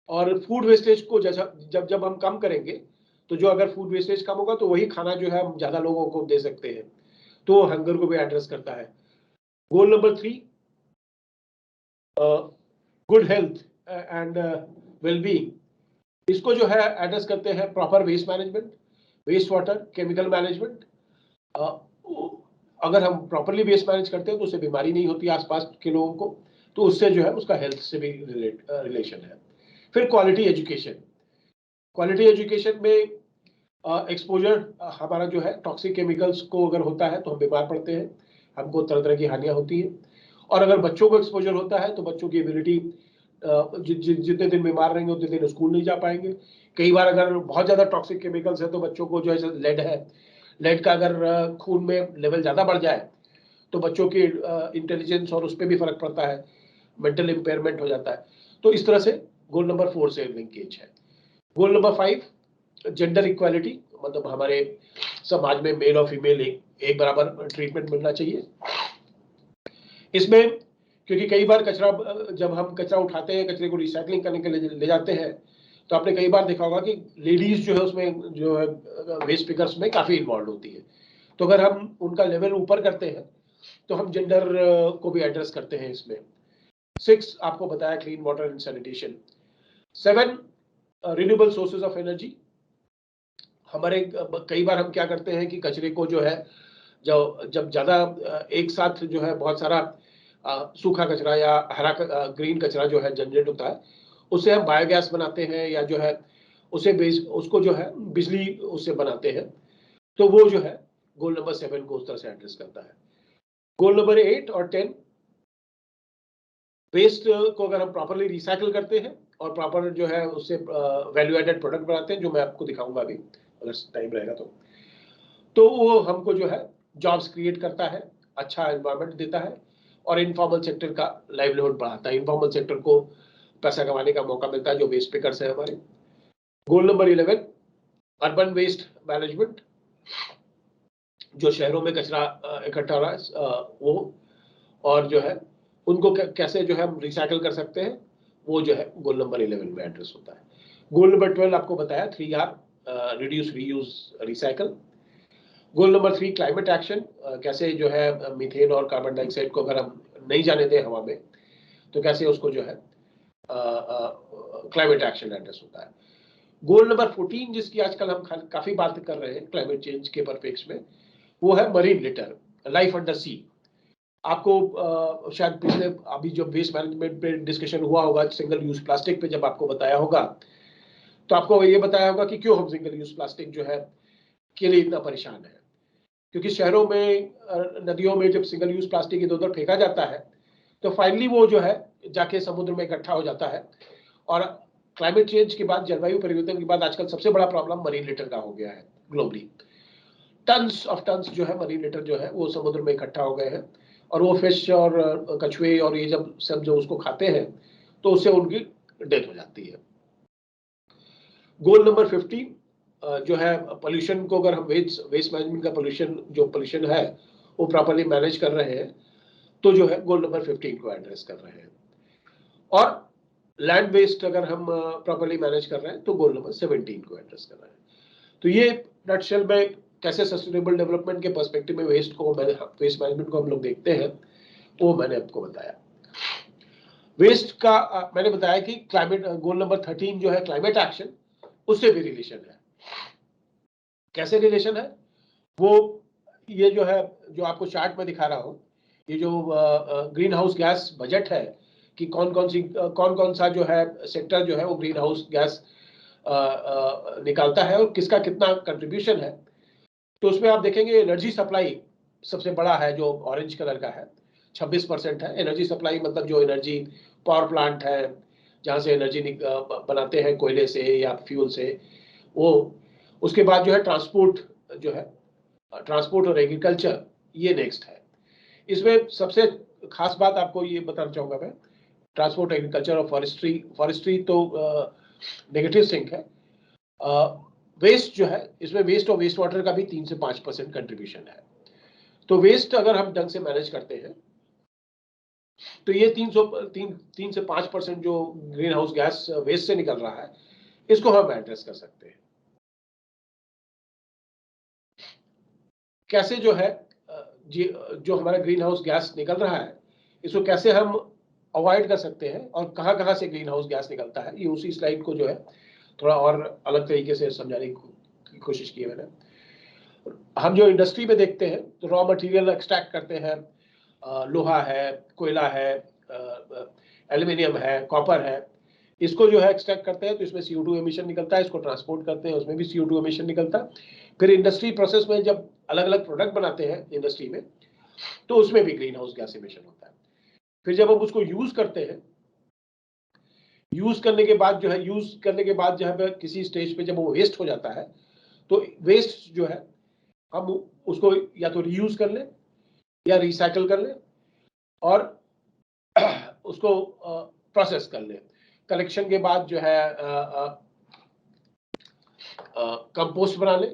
और फूड वेस्टेज को जैसा जब हम कम करेंगे तो जो अगर फूड वेस्टेज कम होगा तो वही खाना जो है हम ज्यादा लोगों को दे सकते हैं, तो हंगर को भी एड्रेस करता है। Goal number 3, good health and wellbeing, इसको जो है एड्रेस करते हैं proper waste management, waste water, chemical management. अगर हम प्रॉपरली वेस्ट मैनेज करते हैं तो उससे बीमारी नहीं होती आसपास के लोगों को, तो उससे जो है उसका हेल्थ से भी रिलेशन है। फिर क्वालिटी एजुकेशन, क्वालिटी एजुकेशन में एक्सपोजर हमारा जो है टॉक्सिक केमिकल्स को अगर होता है तो हम बीमार पड़ते हैं, हमको तरह तरह की हानियां होती है। और अगर बच्चों को एक्सपोजर होता है तो बच्चों की एबिलिटी, जितने दिन बीमार रहेंगे उतने दिन स्कूल नहीं जा पाएंगे। कई बार अगर बहुत ज्यादा टॉक्सिक केमिकल्स है तो बच्चों को जो है लेड है, लेड का अगर खून में लेवल ज्यादा बढ़ जाए तो बच्चों की इंटेलिजेंस और उस पर भी फर्क पड़ता है, मेंटल इंपेयरमेंट हो जाता है। तो इस तरह से गोल नंबर 4 से लिंकेज है। गोल नंबर 5 जेंडर इक्वालिटी, मतलब हमारे समाज में मेल और फीमेल एक बराबर ट्रीटमेंट मिलना चाहिए। इसमें क्योंकि कई बार कचरा, जब हम कचरा उठाते हैं, कचरे को रिसाइकलिंग करने के लिए ले जाते हैं, तो आपने कई बार देखा होगा कि लेडीज जो है उसमें जो है वेस्ट पिकर्स में काफी इन्वॉल्व होती है। तो अगर हम उनका लेवल ऊपर करते हैं तो हम जेंडर को भी एड्रेस करते हैं इसमें। 6 आपको बताया clean water and sanitation. 7 renewable sources of energy. हमारे कई बार हम क्या करते हैं कि कचरे को जो है जब ज्यादा एक साथ जो है बहुत सारा सूखा कचरा या हरा ग्रीन कचरा जो है जनरेट होता है, उससे हम बायोगैस बनाते हैं या जो है उसको जो है बिजली उससे बनाते हैं। तो वो जो है गोल नंबर 7 को उस तरह से एड्रेस करता है। गोल नंबर 8 और 10, वेस्ट को अगर हम प्रॉपरली रिसाइकल करते हैं और प्रॉपर जो है उससे वैल्यू एडेड प्रोडक्ट बनाते हैं, जो मैं आपको दिखाऊंगा अभी अगर टाइम रहेगा तो वो हमको जो है जॉब्स क्रिएट करता है, अच्छा एनवायरनमेंट देता है और इनफॉर्मल सेक्टर का लाइवलीहुड बढ़ाता है। इनफॉर्मल सेक्टर को पैसा कमाने का मौका मिलता है जो वेस्ट पिकर्स है हमारे। Goal number 11 urban waste management, जो शहरों में कचरा इकट्ठा हो रहा है वो, और जो है उनको कैसे जो है हम रिसाइकल कर सकते हैं, वो जो है गोल नंबर 11 में एड्रेस होता है। गोल नंबर 12 आपको बताया 3R, रिड्यूस, रीयूज, रिसाइकल। गोल नंबर 3 क्लाइमेट एक्शन, कैसे जो है मीथेन और कार्बन डाइऑक्साइड को अगर हम नहीं जाने दें हवा में तो कैसे उसको जो है क्लाइमेट एक्शन एड्रेस होता है। गोल नंबर 14 जिसकी आजकल हम काफी बात कर रहे हैं क्लाइमेट चेंज के परिप्रेक्ष्य में, वो है मरीन लिटर, लाइफ अंडर सी। आपको शायद पिछले अभी जो वेस्ट मैनेजमेंट पे डिस्कशन हुआ होगा सिंगल यूज प्लास्टिक पे, जब आपको बताया होगा तो आपको ये बताया होगा कि क्यों हम सिंगल यूज प्लास्टिक जो है के लिए इतना परेशान है। क्योंकि शहरों में नदियों में जब सिंगल यूज प्लास्टिक इधर उधर फेंका जाता है तो फाइनली वो जो है जाके समुद्र में इकट्ठा हो जाता है। और क्लाइमेट चेंज के बाद, जलवायु परिवर्तन के बाद आजकल सबसे बड़ा प्रॉब्लम मरीन लिटर का हो गया है ग्लोबली। टन्स ऑफ टन्स जो है मरीन लिटर जो है वो समुद्र में इकट्ठा हो गए हैं, और वो फिश और कछुए और ये जब सब जो उसको खाते हैं तो उससे उनकी डेथ हो जाती है। गोल नंबर 15 जो है पोल्यूशन को, अगर हम वेस्ट मैनेजमेंट का पोल्यूशन है वो प्रॉपरली मैनेज कर रहे हैं तो जो है गोल नंबर 15 को एड्रेस कर रहे हैं। और लैंड वेस्ट अगर हम प्रॉपरली मैनेज कर रहे हैं तो गोल नंबर 17 को एड्रेस कर रहे हैं। तो ये नटशेल में कैसे सस्टेनेबल डेवलपमेंट के पर्सपेक्टिव में वेस्ट मैनेजमेंट को हम लोग देखते हैं, वो मैंने आपको बताया। वेस्ट का मैंने बताया कि क्लाइमेट, गोल नंबर 13 जो है क्लाइमेट एक्शन, उससे भी रिलेशन है। कैसे रिलेशन है वो, ये जो है जो आपको चार्ट में दिखा रहा हूं, ये जो ग्रीन हाउस गैस बजट है कि कौन कौन सा जो है सेक्टर जो है वो ग्रीन हाउस गैस निकालता है और किसका कितना कंट्रीब्यूशन है। तो उसमें आप देखेंगे एनर्जी सप्लाई सबसे बड़ा है जो ऑरेंज कलर का है, 26% है एनर्जी सप्लाई। मतलब जो एनर्जी पावर प्लांट है जहाँ से एनर्जी बनाते हैं कोयले से या फ्यूल से, वो। उसके बाद जो है ट्रांसपोर्ट, जो है ट्रांसपोर्ट और एग्रीकल्चर, ये नेक्स्ट है। इसमें सबसे खास बात आपको ये बताना चाहूंगा मैं, ट्रांसपोर्ट, एग्रीकल्चर और फॉरेस्ट्री तो नेगेटिव सिंक है। वेस्ट जो है, इसमें वेस्ट और वेस्ट वाटर का भी 3 से 5% कंट्रीब्यूशन है। तो वेस्ट अगर हम ढंग से मैनेज करते हैं तो ये 3 से 5% जो ग्रीन हाउस गैस वेस्ट से निकल रहा है, इसको हम एड्रेस कर सकते हैं। कैसे जो है जो हमारा ग्रीन हाउस गैस निकल रहा है, इसको कैसे हम अवॉइड कर सकते हैं और कहाँ कहाँ से ग्रीन हाउस गैस निकलता है, ये उसी स्लाइड को जो है थोड़ा और अलग तरीके से समझाने की कोशिश की है मैंने। हम जो इंडस्ट्री में देखते हैं तो रॉ मटेरियल एक्सट्रैक्ट करते हैं, लोहा है, कोयला है, एल्यूमिनियम है, कॉपर है, इसको जो है एक्सट्रैक्ट करते हैं तो इसमें CO2 एमिशन निकलता है, इसको ट्रांसपोर्ट करते हैं उसमें भी CO2 एमिशन निकलता है। फिर इंडस्ट्री प्रोसेस में जब अलग अलग प्रोडक्ट बनाते हैं इंडस्ट्री में तो उसमें भी ग्रीन हाउस गैस एमिशन होता है। फिर जब हम उसको यूज करते हैं, यूज करने के बाद जो है किसी स्टेज पे जब वो वेस्ट हो जाता है तो वेस्ट जो है हम उसको या तो रीयूज कर लें या रिसाइकल कर लें और उसको प्रोसेस कर लें। कलेक्शन के बाद जो है कंपोस्ट बना लें,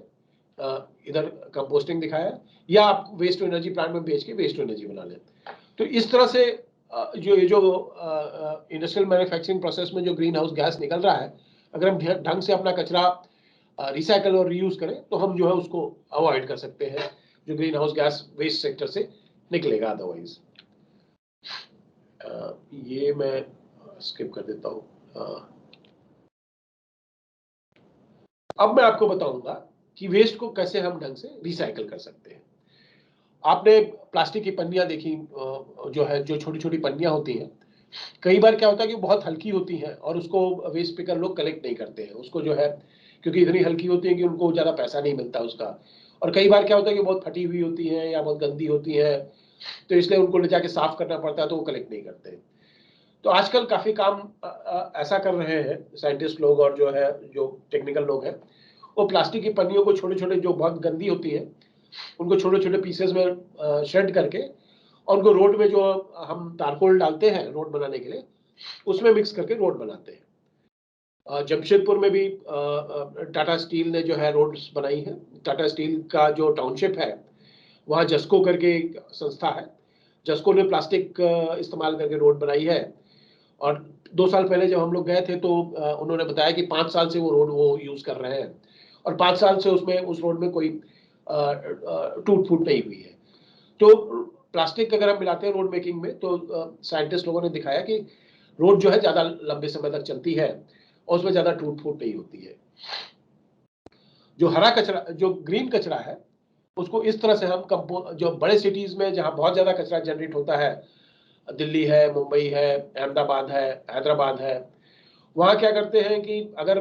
इधर कंपोस्टिंग दिखाया, या आप वेस्ट टू एनर्जी प्लांट में बेच के वेस्ट टू एनर्जी बना लें। तो इस तरह से जो इंडस्ट्रियल मैन्युफैक्चरिंग प्रोसेस में जो ग्रीन हाउस गैस निकल रहा है, अगर हम ढंग से अपना कचरा रिसाइकल और रीयूज करें तो हम जो है उसको अवॉइड कर सकते हैं, जो greenhouse gas waste sector से निकलेगा अदरवाइज। ये मैं स्किप कर देता हूँ। अब मैं आपको बताऊंगा कि वेस्ट को कैसे हम ढंग से रिसाइकल कर सकते हैं। आपने प्लास्टिक की पन्नियां देखी, जो छोटी छोटी पन्नियां होती हैं, कई बार क्या होता है कि बहुत हल्की होती हैं और उसको वेस्ट पिकर लोग कलेक्ट नहीं करते हैं उसको, जो है क्योंकि इतनी हल्की होती है कि उनको ज़्यादा पैसा नहीं मिलता उसका। और कई बार क्या होता है कि बहुत फटी हुई होती है या बहुत गंदी होती है, तो इसलिए उनको ले जाके साफ करना पड़ता है, तो वो कलेक्ट नहीं करते। तो आजकल काफ़ी काम ऐसा कर रहे हैं साइंटिस्ट लोग और जो टेक्निकल लोग हैं, वो प्लास्टिक की पन्नियों को छोटे छोटे, जो बहुत गंदी होती है, उनको छोटे छोटे पीसेस में शेड करके और उनको रोड में, जो हम तारकोल डालते हैं रोड बनाने के लिए, उसमें मिक्स करके रोड बनाते हैं। जमशेदपुर में भी टाटा स्टील ने जो है रोड्स बनाई है। टाटा स्टील का जो टाउनशिप है वहाँ जस्को करके एक संस्था है, जस्को ने प्लास्टिक इस्तेमाल करके रोड बनाई है। और 2 साल पहले जब हम लोग गए थे तो उन्होंने बताया कि 5 साल से वो रोड वो यूज कर रहे हैं और 5 साल से उस रोड में कोई टूट फूट नहीं हुई है। तो प्लास्टिक अगर हम मिलाते हैं रोड मेकिंग में तो साइंटिस्ट लोगों ने दिखाया कि रोड जो है ज्यादा लंबे समय तक चलती है और उसमें ज्यादा टूट फूट नहीं होती है। जो हरा कचरा, जो ग्रीन कचरा है, उसको इस तरह से हम जो बड़े सिटीज में जहाँ बहुत ज्यादा कचरा जनरेट होता है, दिल्ली है, मुंबई है, अहमदाबाद है, हैदराबाद है, वहाँ क्या करते हैं कि अगर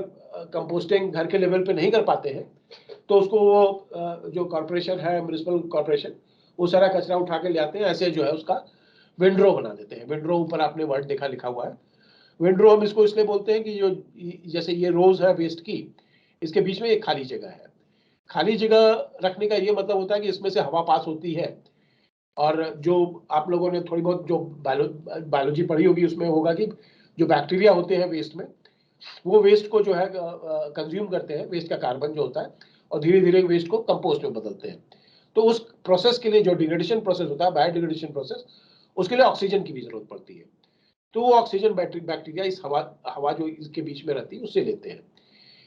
कंपोस्टिंग घर के लेवल पे नहीं कर पाते हैं तो उसको वो जो कॉर्पोरेशन है, म्युनिसिपल कॉर्पोरेशन, वो सारा कचरा उठा के ले आते हैं, ऐसे जो है उसका विंडरो बना देते हैं। विंडरो ऊपर आपने वर्ड देखा लिखा हुआ है। विंडरो हम इसको इसलिए बोलते हैं कि जो जैसे ये रोज है वेस्ट की, इसके बीच में एक खाली जगह है। खाली जगह रखने का ये मतलब होता है कि इसमें से हवा पास होती है और जो आप लोगों ने थोड़ी बहुत जो बायोलॉजी पढ़ी होगी उसमें होगा कि जो बैक्टीरिया होते हैं वेस्ट में, वो वेस्ट को जो है कंज्यूम करते हैं, वेस्ट का कार्बन जो होता है, और धीरे धीरे वेस्ट को कंपोस्ट में बदलते हैं। तो उस प्रोसेस के लिए जो डिग्रेडेशन प्रोसेस होता है, बायोडिग्रेडेशन प्रोसेस, उसके लिए ऑक्सीजन की भी जरूरत पड़ती है। तो वो ऑक्सीजन बैक्टीरिया इस हवा जो इसके बीच में रहती है उससे लेते हैं।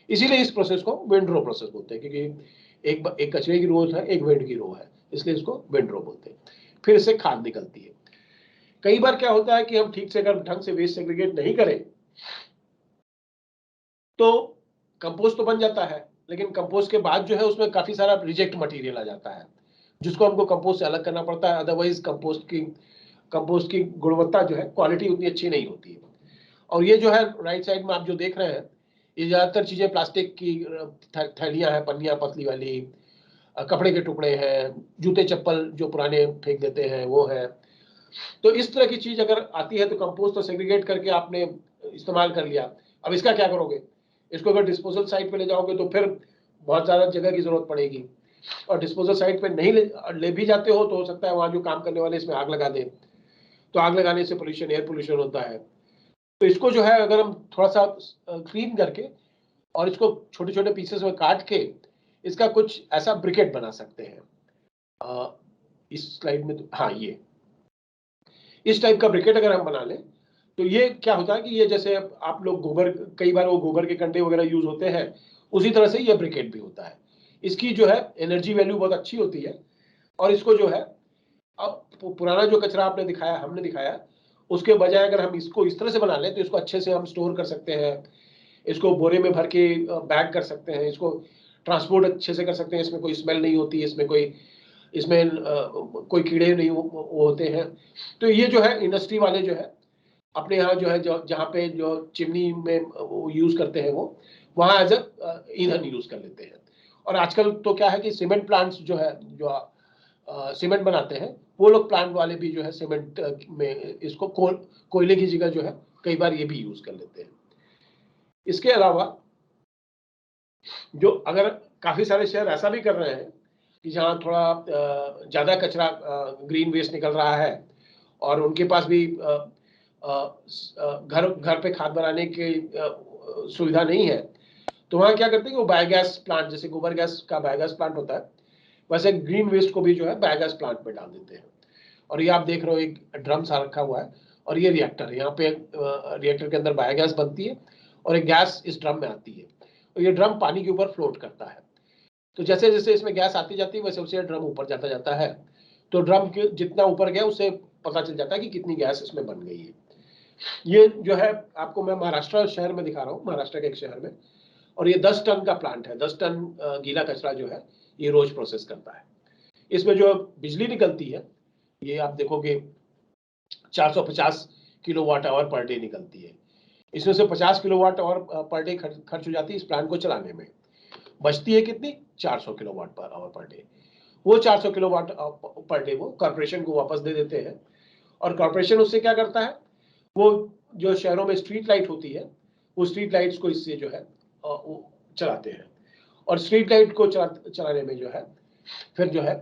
इसीलिए इस प्रोसेस को विंडरो प्रोसेस बोलते हैं, क्योंकि एक कचरे की रो है, एक विंड की रो है, इसलिए इसको विंडरो बोलते हैं। फिर इससे खाद निकलती है। कई बार क्या होता है कि हम ठीक से अगर ढंग से वेस्ट सेग्रीगेट नहीं करें तो कंपोस्ट तो बन जाता है, लेकिन कंपोस्ट के बाद जो है उसमें काफी सारा रिजेक्ट मटेरियल आ जाता है, जिसको हमको कंपोस्ट से अलग करना पड़ता है। अदरवाइज कंपोस्ट की गुणवत्ता जो है, क्वालिटी उतनी अच्छी नहीं होती है। और ये जो है राइट साइड में आप जो देख रहे हैं, ये ज्यादातर चीजें प्लास्टिक की थैलियां हैं, पन्नियां पतली वाली, कपड़े के टुकड़े हैं, जूते चप्पल जो पुराने फेंक देते हैं वो है। तो इस तरह की चीज अगर आती है तो कंपोस्ट तो सेग्रीगेट करके आपने इस्तेमाल कर लिया, अब इसका क्या करोगे? इसको अगर डिस्पोजल साइट पे ले जाओगे तो फिर बहुत ज्यादा जगह की जरूरत पड़ेगी, और डिस्पोजल साइट पे नहीं ले भी जाते हो तो हो सकता है वहां जो काम करने वाले इसमें आग लगा दें, तो आग लगाने से पोल्यूशन, एयर पोल्यूशन होता है। तो इसको जो है अगर हम थोड़ा सा क्लीन करके और इसको छोटे छोटे पीसेस में काट के इसका कुछ ऐसा ब्रिकेट बना सकते हैं। इस स्लाइड में तो हाँ, ये इस टाइप का ब्रिकेट अगर हम बना लें तो ये क्या होता है कि ये जैसे आप लोग गोबर, कई बार वो गोबर के कंडे वगैरह यूज होते हैं, उसी तरह से ये ब्रिकेट भी होता है। इसकी जो है एनर्जी वैल्यू बहुत अच्छी होती है, और इसको जो है अब पुराना जो कचरा आपने दिखाया, हमने दिखाया, उसके बजाय अगर हम इसको इस तरह से बना लें तो इसको अच्छे से हम स्टोर कर सकते हैं, इसको बोरे में भर के बैग कर सकते हैं, इसको ट्रांसपोर्ट अच्छे से कर सकते हैं, इसमें कोई स्मेल नहीं होती, इसमें कोई कीड़े नहीं होते हैं। तो ये जो है इंडस्ट्री वाले जो है अपने यहाँ जो है जहाँ पे जो चिमनी में वो यूज करते हैं वो वहाँ एज ईंधन यूज कर लेते हैं। और आजकल तो क्या है कि सीमेंट प्लांट्स जो है जो सीमेंट बनाते हैं वो लोग प्लांट वाले भी जो है सीमेंट में इसको कोयले की जगह जो है कई बार ये भी यूज कर लेते हैं। इसके अलावा जो अगर काफी सारे शहर ऐसा भी कर रहे हैं कि जहाँ थोड़ा ज्यादा कचरा ग्रीन वेस्ट निकल रहा है और उनके पास भी घर पे खाद बनाने की सुविधा नहीं है, तो वहाँ क्या करते हैं कि वो बायोगैस प्लांट, जैसे गोबर गैस का बायोगैस प्लांट होता है वैसे ग्रीन वेस्ट को भी जो है बायोगैस प्लांट में डाल देते हैं। और ये आप देख रहे हो एक ड्रम सा रखा हुआ है और ये रिएक्टर है, यहाँ पे रिएक्टर के अंदर बायोगैस बनती है और एक गैस इस ड्रम में आती है और ये ड्रम पानी के ऊपर फ्लोट करता है। तो जैसे जैसे इसमें गैस आती जाती है वैसे वैसे ड्रम ऊपर जाता जाता है, तो ड्रम के जितना ऊपर गया उससे पता चल जाता है कि कितनी गैस इसमें बन गई है। ये जो है आपको मैं महाराष्ट्र शहर में दिखा रहा हूँ, महाराष्ट्र के एक शहर में, और ये 10 टन का प्लांट है। 10 टन गीला कचरा जो है ये रोज प्रोसेस करता है। इसमें जो बिजली निकलती है ये आप देखोगे 450 किलोवाट आवर पर डे निकलती है। इसमें से 50 किलोवाट आवर पर डे खर्च हो जाती है इस प्लांट को चलाने में। बचती है कितनी? 400 किलोवाट आवर पर डे। वो 400 किलोवाट पर डे वो कॉर्पोरेशन को वापस दे देते हैं और कॉर्पोरेशन उससे क्या करता है, वो जो शहरों में स्ट्रीट लाइट होती है वो स्ट्रीट लाइट्स को इससे जो है चलाते हैं और स्ट्रीट लाइट को चलाने में जो है फिर जो है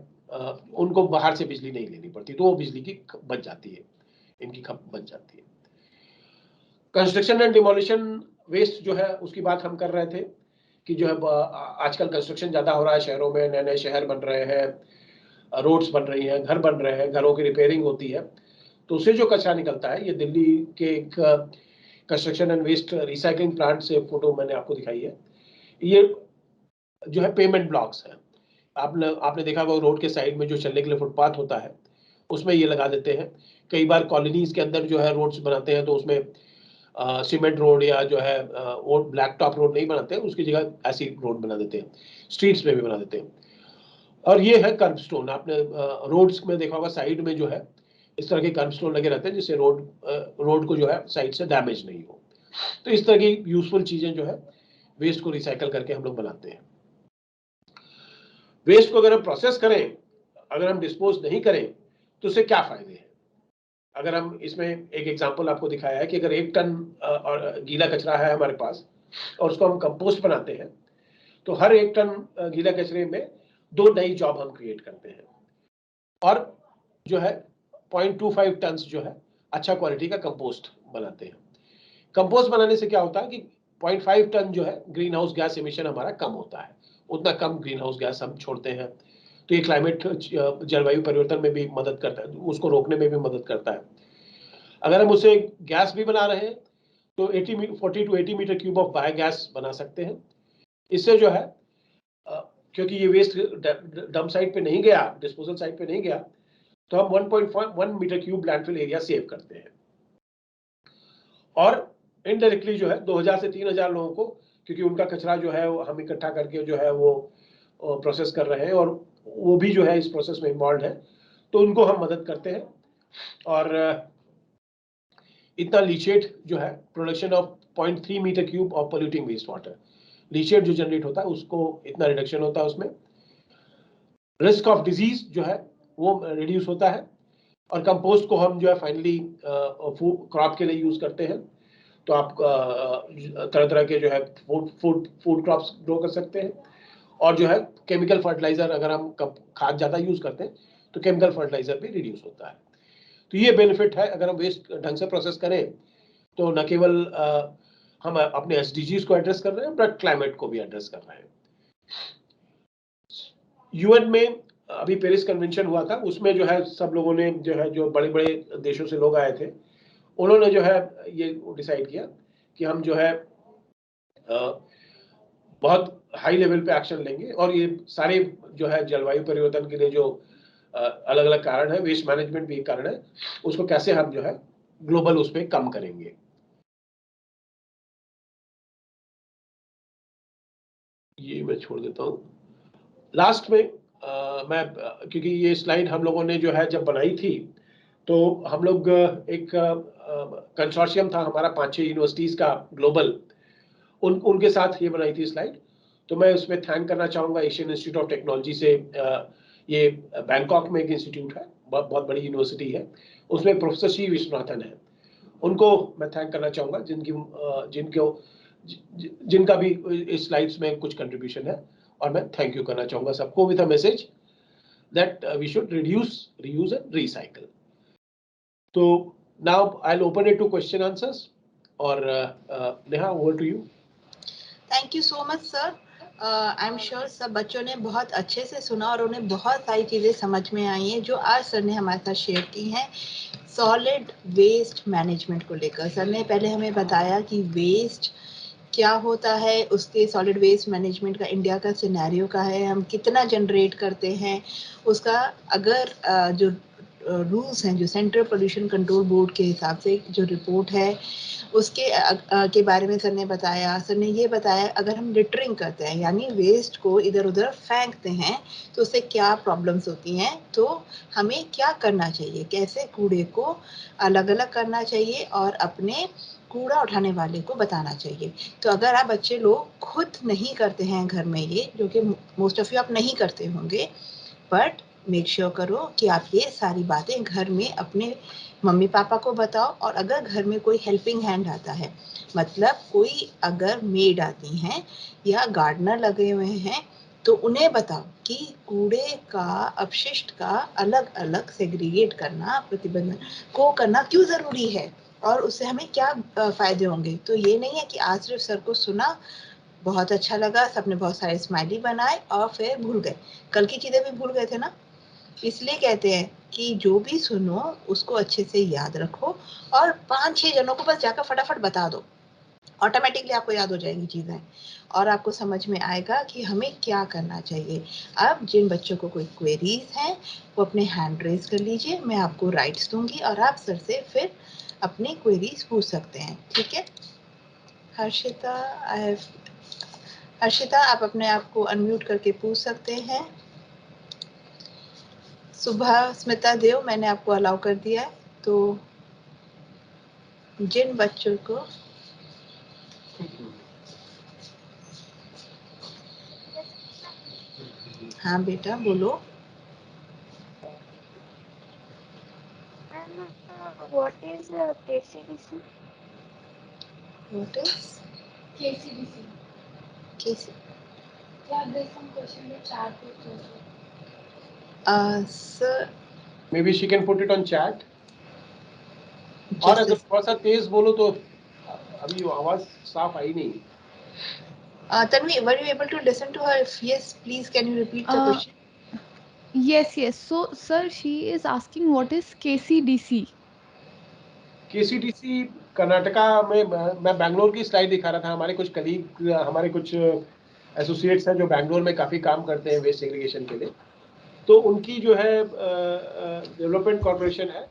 उनको बाहर से बिजली नहीं लेनी पड़ती, तो वो बिजली की बच जाती है, इनकी खपत बच जाती है। कंस्ट्रक्शन एंड डिमोलिशन वेस्ट जो है उसकी बात हम कर रहे थे कि जो है आजकल कंस्ट्रक्शन ज्यादा हो रहा है शहरों में, नए नए शहर बन रहे हैं, रोड्स बन रही हैं, घर बन रहे हैं, घरों की रिपेयरिंग होती है, तो उससे जो कचरा निकलता है, ये दिल्ली के एक construction and waste recycling plant से फोटो मैंने आपको दिखाई है। ये जो है पेमेंट ब्लॉक्स है, आपने देखा होगा रोड के साइड में जो चलने के लिए फुटपाथ होता है उसमें ये लगा देते हैं। कई बार कॉलोनीज के अंदर जो है रोड्स बनाते हैं तो उसमें सीमेंट रोड या जो है वो ब्लैक टॉप रोड नहीं बनाते हैं, उसकी जगह ऐसी रोड बना देते हैं, स्ट्रीट्स में भी बना देते हैं। और ये है कर्ब स्टोन, आपने रोड्स में देखा होगा साइड में जो है इस तरह के कर्ब स्टोन लगे रहते हैं जिससे रोड को जो है साइड से डैमेज नहीं हो। तो इस तरह की यूजफुल चीजें जो है वेस्ट को रिसाइकल करके हम लोग बनाते हैं। वेस्ट को अगर हम प्रोसेस करें, अगर हम डिस्पोज नहीं करें तो उससे क्या फायदे हैं? अगर हम इसमें एक एग्जांपल आपको दिखाया है कि अगर 1 टन गीला कचरा है हमारे पास और उसको हम कंपोस्ट बनाते हैं तो हर 1 टन गीला कचरे में 2 नई जॉब हम क्रिएट करते हैं और जो है 0.25 टन जो है अच्छा क्वालिटी का कंपोस्ट बनाते हैं। कंपोस्ट बनाने से क्या होता है कि 0.5 टन जो है ग्रीन हाउस गैस एमिशन हमारा कम होता है, उतना कम ग्रीन हाउस गैस हम छोड़ते हैं, तो ये क्लाइमेट जलवायु परिवर्तन में भी मदद करता है, उसको रोकने में भी मदद करता है। अगर हम उसे गैस भी बना रहे हैं तो 40 to 80 metre cube of biogas बना सकते हैं। इससे जो है क्योंकि ये वेस्ट डंप साइट पे नहीं गया, डिस्पोजल साइट पे नहीं गया, तो हम 1.1 metre cube landfill area save करते हैं और इनडायरेक्टली जो है 2000 से 3000 लोगों को, क्योंकि उनका कचरा जो है हम इकट्ठा करके जो है वो प्रोसेस कर रहे हैं और वो भी जो है इस प्रोसेस में इन्वॉल्व है, तो उनको हम मदद करते हैं। और इतना लीचेट जो है production of 0.3 metre cube of polluting waste water, leachate जो जनरेट होता है उसको इतना रिडक्शन होता है, उसमें रिस्क ऑफ डिजीज जो है वो रिड्यूस होता है। और कंपोस्ट को हम जो है फाइनली क्रॉप के लिए यूज करते हैं, तो आप तरह तरह के जो है फूड क्रॉप्स ग्रो कर सकते हैं। और जो है केमिकल फर्टिलाइजर, अगर हम खाद ज्यादा यूज करते हैं तो केमिकल फर्टिलाइजर भी रिड्यूस होता है। तो ये बेनिफिट है अगर हम वेस्ट ढंग से प्रोसेस करें, तो न केवल हम अपने एसडीजीज को एड्रेस कर रहे हैं बट क्लाइमेट को भी एड्रेस कर रहे हैं। यूएन में अभी पेरिस कन्वेंशन हुआ था, उसमें जो है सब लोगों ने जो है, जो बड़े बड़े देशों से लोग आए थे, उन्होंने जो है ये डिसाइड किया कि हम जो है बहुत हाई लेवल पे एक्शन लेंगे और ये सारे जो है जलवायु परिवर्तन के लिए जो अलग अलग कारण है, वेस्ट मैनेजमेंट भी एक कारण है, उसको कैसे हम जो है ग्लोबल उस पे कम करेंगे। ये मैं छोड़ देता हूँ। लास्ट में क्योंकि ये स्लाइड हम लोगों ने जो है जब बनाई थी, तो हम लोग एक कंसोर्शियम था हमारा 5-6 यूनिवर्सिटीज़ का ग्लोबल, उनके साथ ये बनाई थी स्लाइड। तो मैं उसमें थैंक करना चाहूँगा एशियन इंस्टीट्यूट ऑफ टेक्नोलॉजी से। ये बैंकॉक में एक इंस्टीट्यूट है, बहुत बड़ी यूनिवर्सिटी है, उसमें प्रोफेसर सी विश्वनाथन है, उनको मैं थैंक करना चाहूँगा जिनका भी इस स्लाइड्स में कुछ कंट्रीब्यूशन है। और मैं थैंक यू करना चाहूँगा सबको with a message that we should reduce, reuse and recycle. तो now I will open it to question answers, और Neha, over to you. Thank you so much sir. I am sure सब बच्चों ने बहुत अच्छे से सुना और उन्हें बहुत सारी चीज़ें समझ में आई हैं जो आज सर ने हमारे साथ शेयर की हैं सॉलिड वेस्ट मैनेजमेंट को लेकर। सर ने पहले हमें बताया कि वेस्ट क्या होता है, उसके सॉलिड वेस्ट मैनेजमेंट का इंडिया का सिनेरियो का है, हम कितना जनरेट करते हैं उसका। अगर जो रूल्स हैं, जो सेंट्रल पोल्यूशन कंट्रोल बोर्ड के हिसाब से जो रिपोर्ट है उसके के बारे में सर ने बताया। सर ने ये बताया अगर हम लिटरिंग करते हैं यानी वेस्ट को इधर उधर फेंकते हैं तो उससे क्या प्रॉब्लम्स होती हैं, तो हमें क्या करना चाहिए, कैसे कूड़े को अलग अलग करना चाहिए और अपने कूड़ा उठाने वाले को बताना चाहिए। तो अगर आप बच्चे लोग खुद नहीं करते हैं घर में ये, जो कि मोस्ट ऑफ यू आप नहीं करते होंगे, बट मेक श्योर करो कि आप ये सारी बातें घर में अपने मम्मी पापा को बताओ। और अगर घर में कोई हेल्पिंग हैंड आता है, मतलब कोई अगर मेड आती हैं या गार्डनर लगे हुए हैं, तो उन्हें बताओ कि कूड़े का, अपशिष्ट का अलग अलग सेग्रीगेट करना, प्रतिबंध को करना क्यों ज़रूरी है और उससे हमें क्या फ़ायदे होंगे। तो ये नहीं है कि आज सिर्फ सर को सुना, बहुत अच्छा लगा, सबने बहुत सारे स्माइली बनाए और फिर भूल गए, कल की चीज़ें भी भूल गए थे ना। इसलिए कहते हैं कि जो भी सुनो उसको अच्छे से याद रखो और 5-6 जनों को बस जाकर फटाफट बता दो, ऑटोमेटिकली आपको याद हो जाएंगी चीज़ें और आपको समझ में आएगा कि हमें क्या करना चाहिए। अब जिन बच्चों को कोई क्वेरीज हैं वो अपने हैंड रेज कर लीजिए, मैं आपको राइट्स दूंगी और आप सर से फिर अपनी क्वेरीज पूछ सकते हैं, ठीक है। हर्षिता आप अपने आप को अनम्यूट करके पूछ सकते हैं। सुबह स्मिता देव मैंने आपको अलाउ कर दिया है। तो जिन बच्चों को, हाँ बेटा बोलो। What is KCDC? What is KCDC. KC? Yeah, there's some question in the chat also. Sir, Maybe she can put it on chat. और अगर थोड़ा सा तेज बोलो तो अभी आवाज साफ आई नहीं। Tanvi, were you able to listen to her? If yes, please can you repeat the question? Yes, yes. So, sir, she is asking what is KCDC? KCDC Karnataka में, मैं बैंगलोर की स्लाइड दिखा रहा था, हमारे कुछ कलीग, हमारे कुछ एसोसिएट्स हैं जो बैंगलोर में काफ़ी काम करते हैं वेस्ट सेग्रीगेशन के लिए, तो उनकी जो है डेवलपमेंट कॉर्पोरेशन है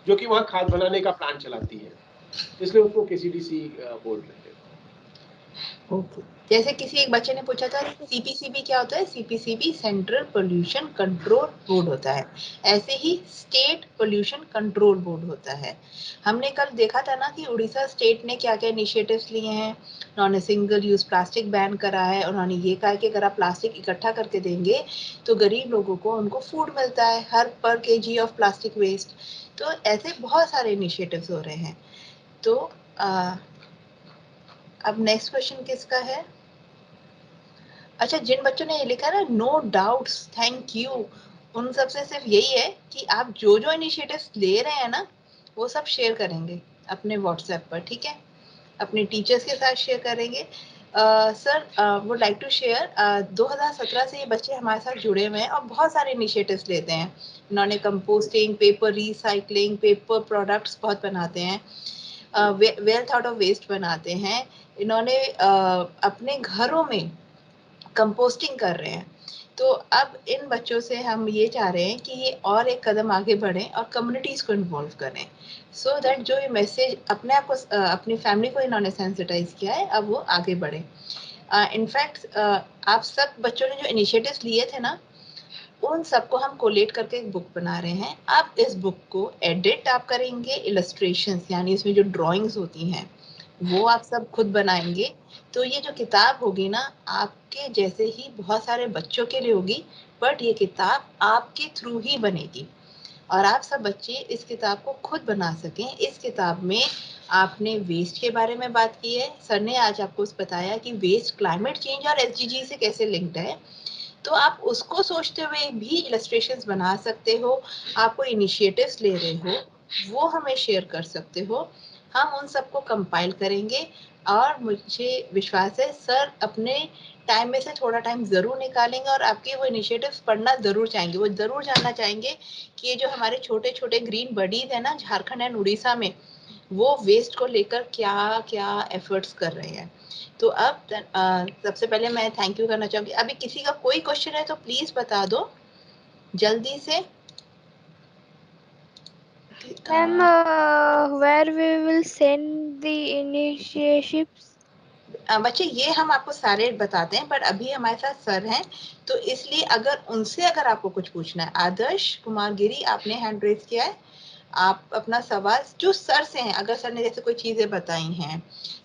जो कि वहाँ खाद बनाने का प्लान चलाती है, इसलिए उसको KCDC बोल रहे हैं। ओके, जैसे किसी एक बच्चे ने पूछा था सीपीसीबी क्या होता है, CPCB central pollution control board होता है, ऐसे ही स्टेट पोल्यूशन कंट्रोल बोर्ड होता है। हमने कल देखा था ना कि उड़ीसा स्टेट ने क्या क्या इनिशिएटिव्स लिए हैं, उन्होंने सिंगल यूज प्लास्टिक बैन करा है, उन्होंने ये कहा कि अगर आप प्लास्टिक इकट्ठा करके देंगे तो गरीब लोगों को उनको फूड मिलता है हर पर केजी ऑफ प्लास्टिक वेस्ट। तो ऐसे बहुत सारे इनिशिएटिव्स हो रहे हैं। तो अब नेक्स्ट क्वेश्चन किसका है? अच्छा, जिन बच्चों ने ये लिखा ना नो डाउट्स थैंक यू, उन सबसे सिर्फ यही है कि आप जो जो इनिशिएटिव्स ले रहे हैं ना वो सब शेयर करेंगे अपने व्हाट्सएप पर, ठीक है, अपने टीचर्स के साथ शेयर करेंगे। Sir would like to share 2017 से ये बच्चे हमारे साथ जुड़े हुए हैं और बहुत सारे इनिशिएटिव्स लेते हैं। इन्होंने composting, paper recycling, paper products बहुत बनाते हैं, वेल्थ आउट ऑफ वेस्ट बनाते हैं। इन्होंने अपने घरों में कंपोस्टिंग कर रहे हैं तो अब इन बच्चों से हम ये चाह रहे हैं कि ये और एक कदम आगे बढ़ें और कम्युनिटीज को इन्वॉल्व करें, सो दैट जो ये मैसेज अपने आप को अपनी फैमिली को इन्होंने सेंसिटाइज किया है, अब वो आगे बढ़े। इनफैक्ट आप सब बच्चों ने जो इनिशिएटिव्स लिए थे ना, उन सबको हम कोलेट करके एक बुक बना रहे हैं। आप इस बुक को एडिट आप करेंगे, इलस्ट्रेशंस यानी इसमें जो ड्राइंग्स होती हैं वो आप सब खुद बनाएंगे। तो ये जो किताब होगी ना, आपके जैसे ही बहुत सारे बच्चों के लिए होगी, बट ये किताब आपके थ्रू ही बनेगी और आप सब बच्चे इस किताब को खुद बना सकें। इस किताब में आपने वेस्ट के बारे में बात की है, सर ने आज आपको बताया कि वेस्ट क्लाइमेट चेंज और एसडीजी से कैसे लिंक्ड है, तो आप उसको सोचते हुए भी इलस्ट्रेशंस बना सकते हो। आपको इनिशिएटिव्स ले रहे हो वो हमें शेयर कर सकते हो, हम उन सबको कंपाइल करेंगे और मुझे विश्वास है सर अपने टाइम में से थोड़ा टाइम जरूर निकालेंगे और आपके वो इनिशिएटिव्स पढ़ना जरूर चाहेंगे, वो जरूर जानना चाहेंगे कि ये जो हमारे छोटे छोटे ग्रीन बडीज है ना झारखंड एंड उड़ीसा में, वो वेस्ट को लेकर क्या क्या एफर्ट्स कर रहे हैं। तो अब सबसे पहले मैं थैंक यू करना चाहूंगी। अभी किसी का कोई क्वेश्चन है तो प्लीज बता दो जल्दी से। Ma'am, where we will send the initiatives? बच्चे ये हम आपको सारे बताते हैं, पर अभी हमारे साथ सर हैं तो इसलिए अगर उनसे अगर आपको कुछ पूछना है, आदर्श कुमार गिरी आपने हैंड रेज किया है, आप अपना सवाल जो सर से हैं, अगर सर ने जैसे कोई चीजें बताई हैं,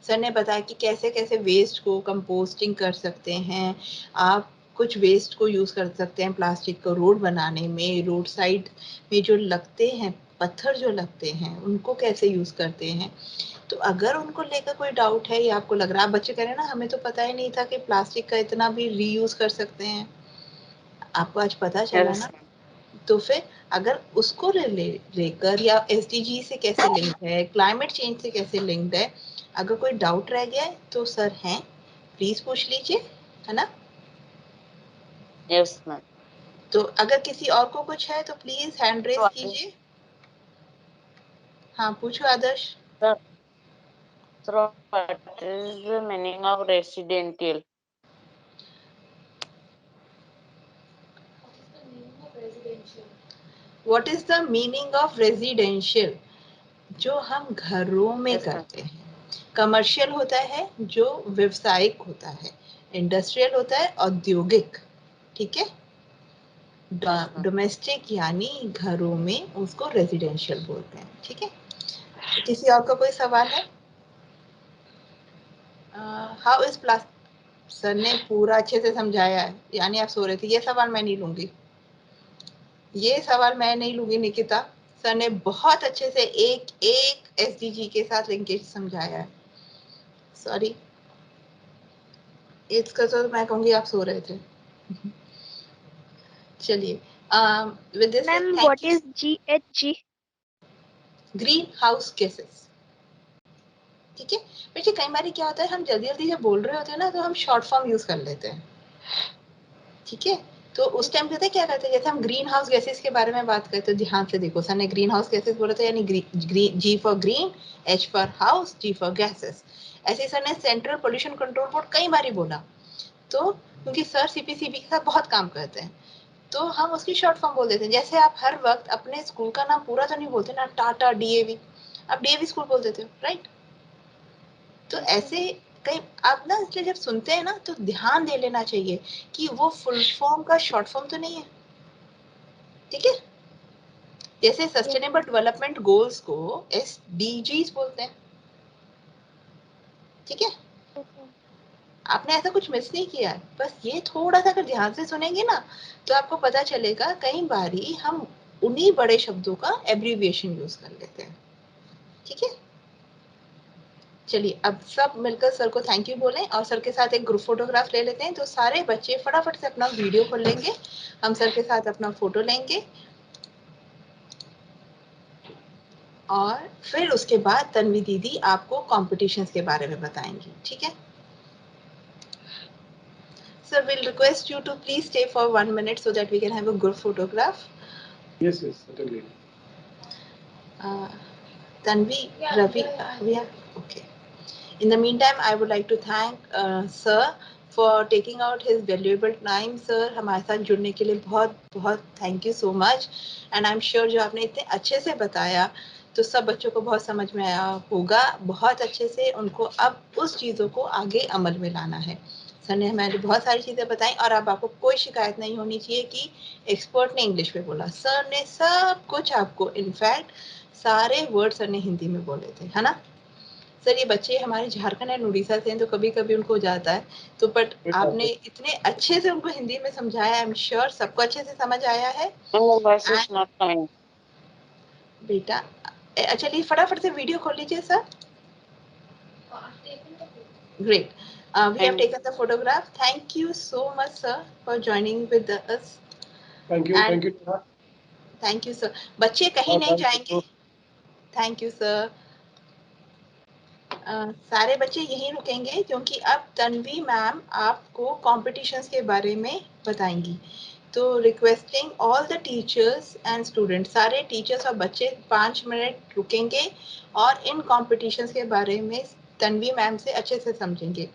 सर ने बताया कि कैसे कैसे वेस्ट को कंपोस्टिंग कर सकते हैं, आप कुछ वेस्ट को यूज कर सकते हैं प्लास्टिक को रोड बनाने में, रोड साइड में जो लगते हैं पत्थर जो लगते हैं उनको कैसे यूज करते हैं। तो अगर उनको लेकर कोई डाउट है या आपको लग रहा है, आप बच्चे कह रहे हैं ना हमें तो पता ही नहीं था कि प्लास्टिक का इतना भी रीयूज कर सकते हैं, आपको आज पता चला ना, तो फिर अगर उसको लेकर या एसडीजी से कैसे लिंक है, क्लाइमेट चेंज से कैसे लिंक्ड है, अगर कोई डाउट रह गया है तो सर हैं, प्लीज पूछ लीजिए, है ना। Yes ma'am. तो अगर किसी और को कुछ है तो प्लीज हैंड रेज कीजिए। हाँ पूछो आदर्श। So what is the meaning of residential? What is the meaning of residential? जो हम घरों में Yes, ma'am. करते हैं। कमर्शियल होता है जो व्यवसायिक होता है, इंडस्ट्रियल होता है औद्योगिक, ठीक है। Yes, ma'am. डोमेस्टिक यानी घरों में, उसको रेजिडेंशियल बोलते हैं, ठीक है। किसी और का कोई सवाल है? How is plastic? सर ने पूरा अच्छे से समझाया है, यानी आप सो रहे थे। ये सवाल मैं नहीं लूंगी, ये सवाल मैं नहीं लूंगी निकिता, सर ने बहुत अच्छे से एक एक एसडीजी के साथ लिंकेज समझाया है। सॉरी, इसका तो मैं कहूंगी आप सो रहे थे। चलिए, with this Ma'am, thank what you. is GHG? Green house gases, ठीक है। बच्चे कई बार क्या होता है, हम जल्दी जल्दी जब बोल रहे होते हैं ना तो हम शॉर्ट फॉर्म यूज कर लेते हैं, ठीक है। तो उस टाइम पे क्या करते हैं, जैसे हम ग्रीन हाउस गैसेस के बारे में बात करते हैं, ध्यान से देखो, सर ने ग्रीन हाउस गैसेस बोला था, यानी G for green, H for house, G for gases. ऐसे सर ने सेंट्रल पोल्यूशन कंट्रोल बोर्ड कई बार ही बोला, तो क्योंकि सर सीपीसीबी के साथ बहुत काम करते हैं तो हम उसकी शॉर्ट फॉर्म बोल देते हैं। जैसे आप हर वक्त अपने स्कूल का नाम पूरा तो नहीं बोलते ना, टाटा डीएवी, आप डीएवी स्कूल बोल देते हो, राइट। तो ऐसे कई आप ना, इसलिए जब सुनते हैं ना तो ध्यान दे लेना चाहिए कि वो फुल फॉर्म का शॉर्ट फॉर्म तो नहीं है, ठीक है। जैसे सस्टेनेबल डेवलपमेंट गोल्स को एसडीजीज बोलते हैं, ठीक है। आपने ऐसा कुछ मिस नहीं किया है, बस ये थोड़ा सा अगर ध्यान से सुनेंगे ना तो आपको पता चलेगा, कई बारी हम उन्हीं बड़े शब्दों का एब्रीविएशन यूज कर लेते हैं, ठीक है। चलिए अब सब मिलकर सर को थैंक यू बोलें और सर के साथ एक ग्रुप फोटोग्राफ ले लेते हैं। तो सारे बच्चे फटाफट से अपना वीडियो खोल लेंगे, हम सर के साथ अपना फोटो लेंगे और फिर उसके बाद तन्वी दीदी आपको कॉम्पिटिशन्स के बारे में बताएंगी, ठीक है। Sir, we'll request you to please stay for 1 minute so that we can have a group photograph. Yes, certainly. Tanvi, Ravi, we have, okay. In the meantime, I would like to thank Sir for taking out his valuable time. Sir, हमारे साथ जुड़ने के लिए बहुत बहुत thank you so much. And I am sure जो आपने इतने अच्छे से बताया तो सब बच्चों को बहुत समझ में आया होगा बहुत अच्छे से। उनको अब उस चीज़ों को आगे अमल में लाना है। सर ने हमें बहुत सारी चीज़ें बताई और अब आपको कोई शिकायत नहीं होनी चाहिए कि एक्सपर्ट ने इंग्लिश में बोला। सर ने सब कुछ आपको, इनफैक्ट सारे वर्ड सर ने हिंदी में बोले थे, है ना सर? ये बच्चे हमारे झारखंड एंड उड़ीसा से हैं तो कभी कभी उनको हो जाता है, तो बट आपने इतने अच्छे से उनको हिंदी में समझाया। आई एम श्योर सबको अच्छे से समझ आया है। voice is not coming. बेटा चलिए फटाफट से वीडियो खोल लीजिए sir. Great. We have taken the photograph. Thank you so much, sir, for joining with us. Thank you. And Thank you. Thank you, sir. बच्चे कहीं नहीं जाएंगे। Thank you, sir. सारे बच्चे यहीं रुकेंगे क्योंकि अब तन्वी मैम आपको कॉम्पिटिशन्स के बारे में बताएंगी। तो requesting all the teachers and students, सारे टीचर्स और बच्चे 5 मिनट रुकेंगे और इन कॉम्पिटिशन्स के बारे में तन्वी मैम से अच्छे से समझेंगे।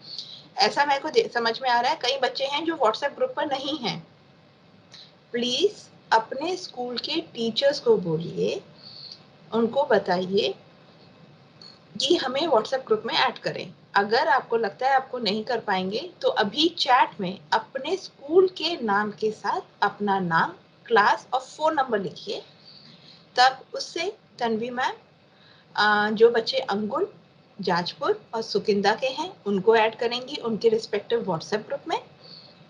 ऐसा मेरे को समझ में आ रहा है कई बच्चे हैं जो व्हाट्सएप ग्रुप पर नहीं हैं। प्लीज अपने स्कूल के टीचर्स को बोलिए, उनको बताइए कि हमें व्हाट्सएप ग्रुप में ऐड करें। अगर आपको लगता है आपको नहीं कर पाएंगे तो अभी चैट में अपने स्कूल के नाम के साथ अपना नाम, क्लास और फोन नंबर लिखिए। तब उससे तन्वी मैम जो बच्चे अंगुल, जाजपुर और सुकिंदा के हैं उनको ऐड करेंगी उनके रिस्पेक्टिव व्हाट्सएप ग्रुप में।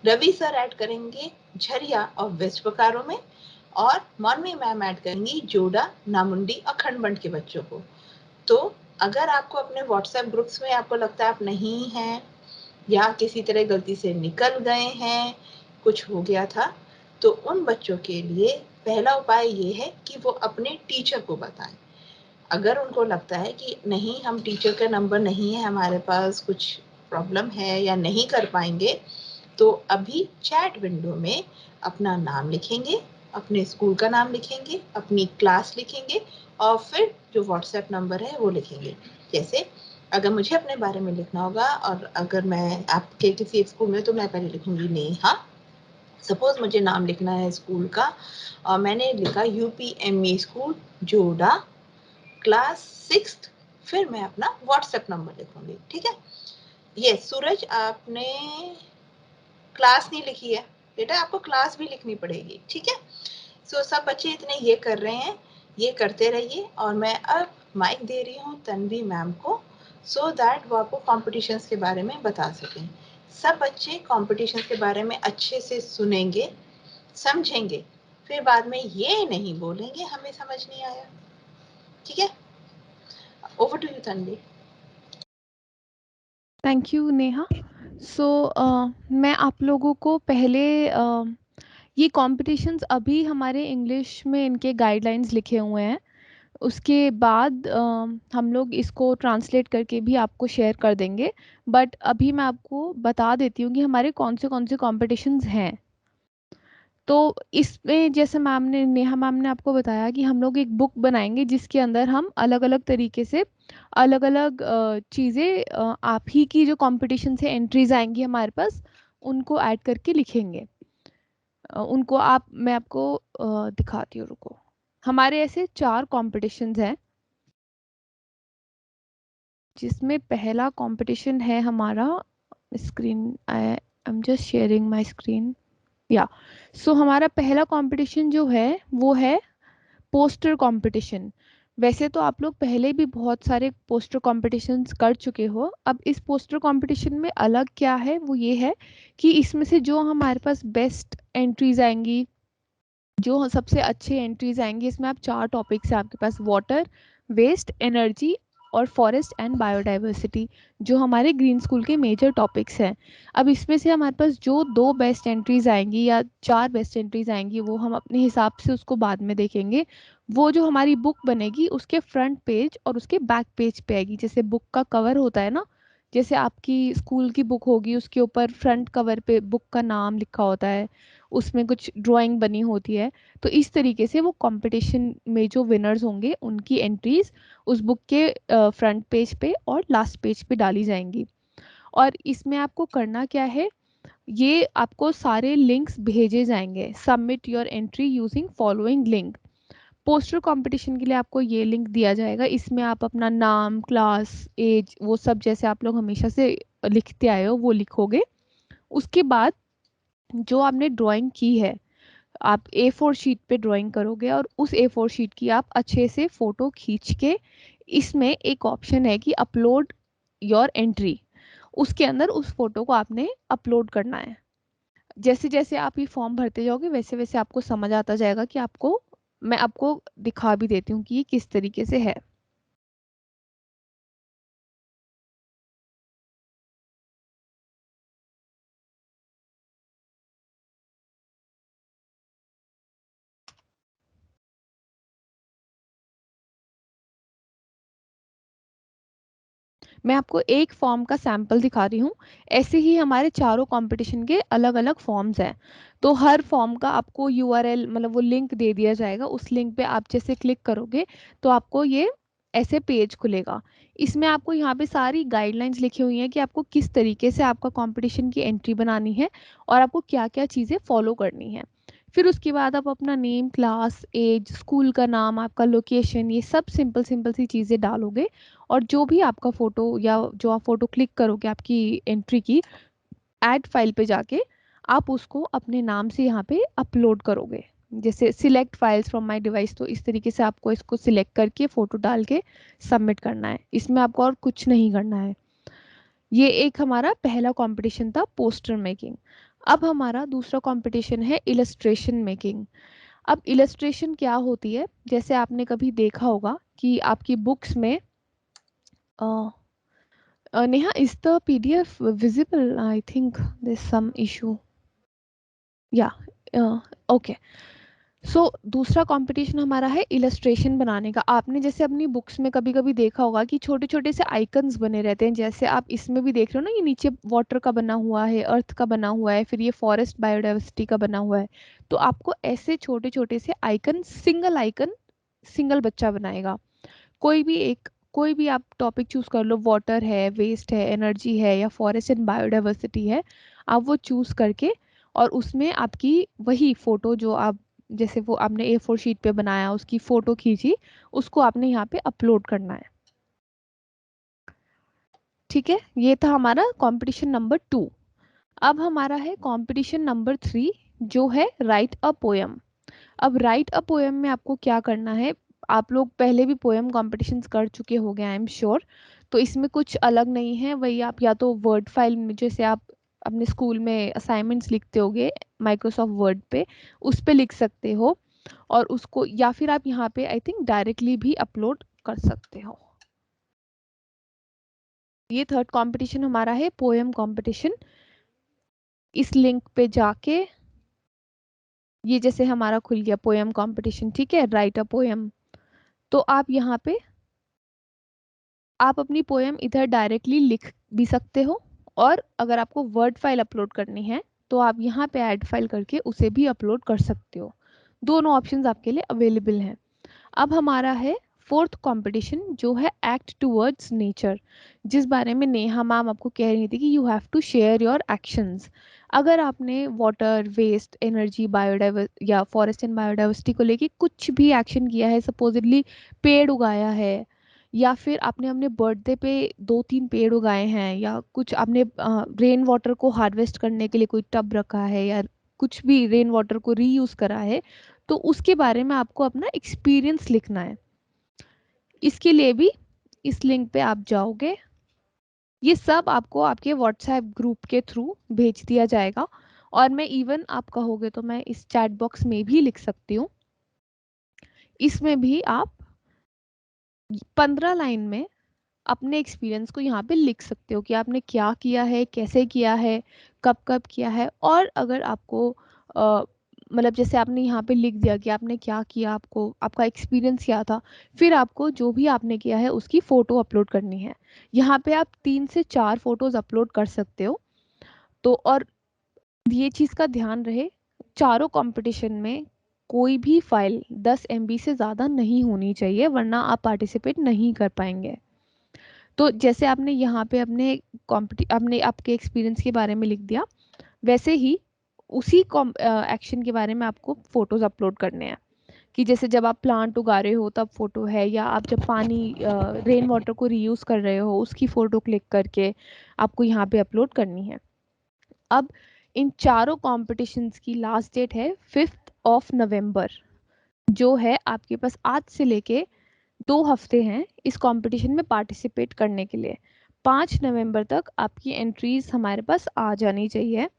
रवि सर ऐड करेंगे झरिया और वेस्ट बोकारो में, और मौनवी मैम ऐड करेंगी जोड़ा, नामुंडी और खंडबंड के बच्चों को। तो अगर आपको अपने व्हाट्सएप ग्रुप्स में आपको लगता है आप नहीं हैं या किसी तरह गलती से निकल गए हैं, कुछ हो गया था, तो उन बच्चों के लिए पहला उपाय ये है कि वो अपने टीचर को बताएं। अगर उनको लगता है कि नहीं हम टीचर का नंबर नहीं है हमारे पास, कुछ प्रॉब्लम है या नहीं कर पाएंगे, तो अभी चैट विंडो में अपना नाम लिखेंगे, अपने स्कूल का नाम लिखेंगे, अपनी क्लास लिखेंगे और फिर जो व्हाट्सएप नंबर है वो लिखेंगे। जैसे अगर मुझे अपने बारे में लिखना होगा और अगर मैं आपके किसी स्कूल में, तो मैं पहले लिखूंगी नेहा। सपोज मुझे नाम लिखना है स्कूल का और मैंने लिखा UPME स्कूल जोड़ा, क्लास 6th, फिर मैं अपना व्हाट्सएप नंबर लिखूंगी। ठीक है? ये सूरज आपने क्लास नहीं लिखी है बेटा, आपको क्लास भी लिखनी पड़ेगी। ठीक है? सो सब बच्चे इतने ये कर रहे हैं, ये करते रहिए और मैं अब माइक दे रही हूँ तन्वी मैम को सो दैट वो आपको कॉम्पिटिशन्स के बारे में बता सकें। सब बच्चे कॉम्पिटिशन्स के बारे में अच्छे से सुनेंगे, समझेंगे, फिर बाद में ये नहीं बोलेंगे हमें समझ नहीं आया। ठीक है? Over to you Tanvi. Thank you Neha. So मैं आप लोगों को पहले ये कॉम्पिटिशन्स अभी हमारे इंग्लिश में इनके गाइडलाइंस लिखे हुए हैं, उसके बाद हम लोग इसको ट्रांसलेट करके भी आपको शेयर कर देंगे। बट अभी मैं आपको बता देती हूँ कि हमारे कौन से कॉम्पिटिशन्स हैं। तो इसमें जैसे नेहा मैम ने आपको बताया कि हम लोग एक बुक बनाएंगे जिसके अंदर हम अलग अलग तरीके से अलग अलग चीज़ें आप ही की जो कंपटीशन से एंट्रीज आएंगी हमारे पास उनको ऐड करके लिखेंगे। उनको मैं आपको दिखाती हूँ, रुको। हमारे ऐसे 4 कॉम्पिटिशन्स हैं जिसमें पहला कंपटीशन है हमारा screen, I am just sharing my screen. या सो हमारा पहला कंपटीशन जो है वो है पोस्टर कंपटीशन। वैसे तो आप लोग पहले भी बहुत सारे पोस्टर कॉम्पिटिशन्स कर चुके हो। अब इस पोस्टर कंपटीशन में अलग क्या है वो ये है कि इसमें से जो हमारे पास बेस्ट एंट्रीज आएंगी, जो सबसे अच्छे एंट्रीज आएंगी, इसमें आप 4 टॉपिक्स है आपके पास, वाटर, वेस्ट, एनर्जी और फॉरेस्ट एंड बायोडाइवर्सिटी, जो हमारे ग्रीन स्कूल के मेजर टॉपिक्स हैं। अब इसमें से हमारे पास जो 2 बेस्ट एंट्रीज आएंगी या 4 बेस्ट एंट्रीज आएंगी वो हम अपने हिसाब से उसको बाद में देखेंगे। वो जो हमारी बुक बनेगी उसके फ्रंट पेज और उसके बैक पेज पे आएगी। जैसे बुक का कवर होता है ना, जैसे आपकी स्कूल की बुक होगी उसके ऊपर फ्रंट कवर पे बुक का नाम लिखा होता है, उसमें कुछ ड्राइंग बनी होती है। तो इस तरीके से वो कंपटीशन में जो विनर्स होंगे उनकी एंट्रीज उस बुक के फ्रंट पेज पे और लास्ट पेज पे डाली जाएंगी। और इसमें आपको करना क्या है ये आपको सारे लिंक्स भेजे जाएंगे। Submit your entry using following link. Poster competition के लिए आपको ये लिंक दिया जाएगा, इसमें आप अपना नाम, क्लास, एज, वो सब जैसे आप लोग हमेशा से लिखते आए हो वो लिखोगे। उसके बाद जो आपने ड्राइंग की है, आप A4 शीट पे ड्राइंग करोगे और उस A4 शीट की आप अच्छे से फोटो खींच के, इसमें एक ऑप्शन है कि अपलोड योर एंट्री, उसके अंदर उस फोटो को आपने अपलोड करना है। जैसे जैसे आप ये फॉर्म भरते जाओगे वैसे वैसे आपको समझ आता जाएगा कि आपको, मैं आपको दिखा भी देती हूँ कि ये किस तरीके से है। मैं आपको एक फॉर्म का सैंपल दिखा रही हूँ। ऐसे ही हमारे चारों कंपटीशन के अलग अलग फॉर्म्स हैं। तो हर फॉर्म का आपको URL, मतलब वो लिंक दे दिया जाएगा। उस लिंक पे आप जैसे क्लिक करोगे तो आपको ये ऐसे पेज खुलेगा। इसमें आपको यहाँ पे सारी गाइडलाइंस लिखी हुई हैं कि आपको किस तरीके से आपका कंपटीशन की एंट्री बनानी है और आपको क्या क्या चीज़ें फॉलो करनी है। फिर उसके बाद आप अपना नेम, क्लास, एज, स्कूल का नाम, आपका लोकेशन, ये सब सिंपल सिंपल सी चीज़ें डालोगे। और जो भी आपका फोटो या जो आप फोटो क्लिक करोगे आपकी एंट्री की, ऐड फाइल पे जाके आप उसको अपने नाम से यहाँ पे अपलोड करोगे। जैसे select files from my device, तो इस तरीके से आपको इसको सिलेक्ट करके फोटो डाल के सबमिट करना है। इसमें आपको और कुछ नहीं करना है। ये एक हमारा पहला कंपटीशन था, पोस्टर मेकिंग। अब हमारा दूसरा कंपटीशन है इलस्ट्रेशन मेकिंग। अब इलस्ट्रेशन क्या होती है, जैसे आपने कभी देखा होगा कि आपकी बुक्स में Neha, is the PDF visible? I think there's some issue. Yeah. Okay. सो दूसरा कंपटीशन हमारा है इलस्ट्रेशन बनाने का। आपने जैसे अपनी बुक्स में कभी कभी देखा होगा कि छोटे छोटे से आइकन्स बने रहते हैं, जैसे आप इसमें भी देख रहे हो ना, ये नीचे वाटर का बना हुआ है, अर्थ का बना हुआ है, फिर ये फॉरेस्ट बायोडाइवर्सिटी का बना हुआ है। तो आपको ऐसे छोटे छोटे से आइकन, सिंगल बच्चा बनाएगा। कोई भी आप टॉपिक चूज कर लो, वाटर है, वेस्ट है, एनर्जी है, या फॉरेस्ट एंड बायोडाइवर्सिटी है, आप वो चूज करके और उसमें आपकी वही फोटो जो आप, जैसे वो आपने A4 शीट पे बनाया उसकी फोटो खींची, उसको आपने यहाँ पे अपलोड करना है। ठीक है, ये था हमारा कंपटीशन नंबर 2। अब हमारा है कंपटीशन नंबर 3, जो है राइट अ पोएम। अब राइट अ पोएम में आपको क्या करना है, आप लोग पहले भी पोएम कॉम्पिटिशन्स कर चुके होंगे, आई एम श्योर। तो इसमें कुछ अलग नहीं है, वही आप या तो वर्ड फाइल में, जैसे आप अपने स्कूल में असाइनमेंट्स लिखते होगे माइक्रोसॉफ्ट वर्ड पे, उस पे लिख सकते हो और उसको, या फिर आप यहाँ पे आई थिंक डायरेक्टली भी अपलोड कर सकते हो। ये थर्ड कंपटीशन हमारा है पोएम कंपटीशन। इस लिंक पे जाके, ये जैसे हमारा खुल गया पोएम कंपटीशन, ठीक है, राइट अ पोएम। तो आप यहाँ पे आप अपनी पोएम इधर डायरेक्टली लिख भी सकते हो, और अगर आपको वर्ड फाइल अपलोड करनी है तो आप यहाँ पे ऐड फाइल करके उसे भी अपलोड कर सकते हो। दोनों ऑप्शंस आपके लिए अवेलेबल हैं। अब हमारा है फोर्थ कंपटीशन, जो है एक्ट टूवर्ड्स नेचर, जिस बारे में नेहा मैम आपको कह रही थी कि you have to share your actions. अगर आपने वाटर, वेस्ट, एनर्जी, बायोडाइवर या फॉरेस्ट एंड बायोडाइवर्सिटी को लेके कुछ भी एक्शन किया है, सपोजिटली पेड़ उगाया है, या फिर आपने अपने बर्थडे पे 2-3 पेड़ उगाए हैं, या कुछ आपने रेन वाटर को हार्वेस्ट करने के लिए कोई टब रखा है, या कुछ भी रेन वाटर को रीयूज करा है, तो उसके बारे में आपको अपना एक्सपीरियंस लिखना है। इसके लिए भी इस लिंक पे आप जाओगे, ये सब आपको आपके व्हाट्सएप ग्रुप के थ्रू भेज दिया जाएगा, और मैं इवन आप कहोगे तो मैं इस चैट बॉक्स में भी लिख सकती हूँ। इसमें भी आप 15 लाइन में अपने एक्सपीरियंस को यहाँ पे लिख सकते हो कि आपने क्या किया है, कैसे किया है, कब कब किया है। और अगर आपको मतलब जैसे आपने यहाँ पे लिख दिया कि आपने क्या किया, आपको आपका एक्सपीरियंस क्या था, फिर आपको जो भी आपने किया है उसकी फ़ोटो अपलोड करनी है। यहाँ पे आप 3 से 4 फोटोज़ अपलोड कर सकते हो। तो और ये चीज़ का ध्यान रहे, चारों कंपटीशन में कोई भी फाइल 10 MB से ज़्यादा नहीं होनी चाहिए, वरना आप पार्टिसिपेट नहीं कर पाएंगे। तो जैसे आपने यहाँ पे अपने आपने आपके एक्सपीरियंस के बारे में लिख दिया, वैसे ही उसी एक्शन के बारे में आपको फोटोज अपलोड करने हैं, कि जैसे जब आप प्लांट उगा रहे हो तब फोटो है, या आप जब पानी रेन वाटर को रीयूज कर रहे हो उसकी फोटो क्लिक करके आपको यहाँ पे अपलोड करनी है। अब इन चारों कॉम्पिटिशन्स की लास्ट डेट है 5 नवंबर, जो है आपके पास आज से लेके 2 हफ्ते हैं इस कंपटीशन में पार्टिसिपेट करने के लिए। 5 नवंबर तक आपकी एंट्रीज हमारे पास आ जानी चाहिए।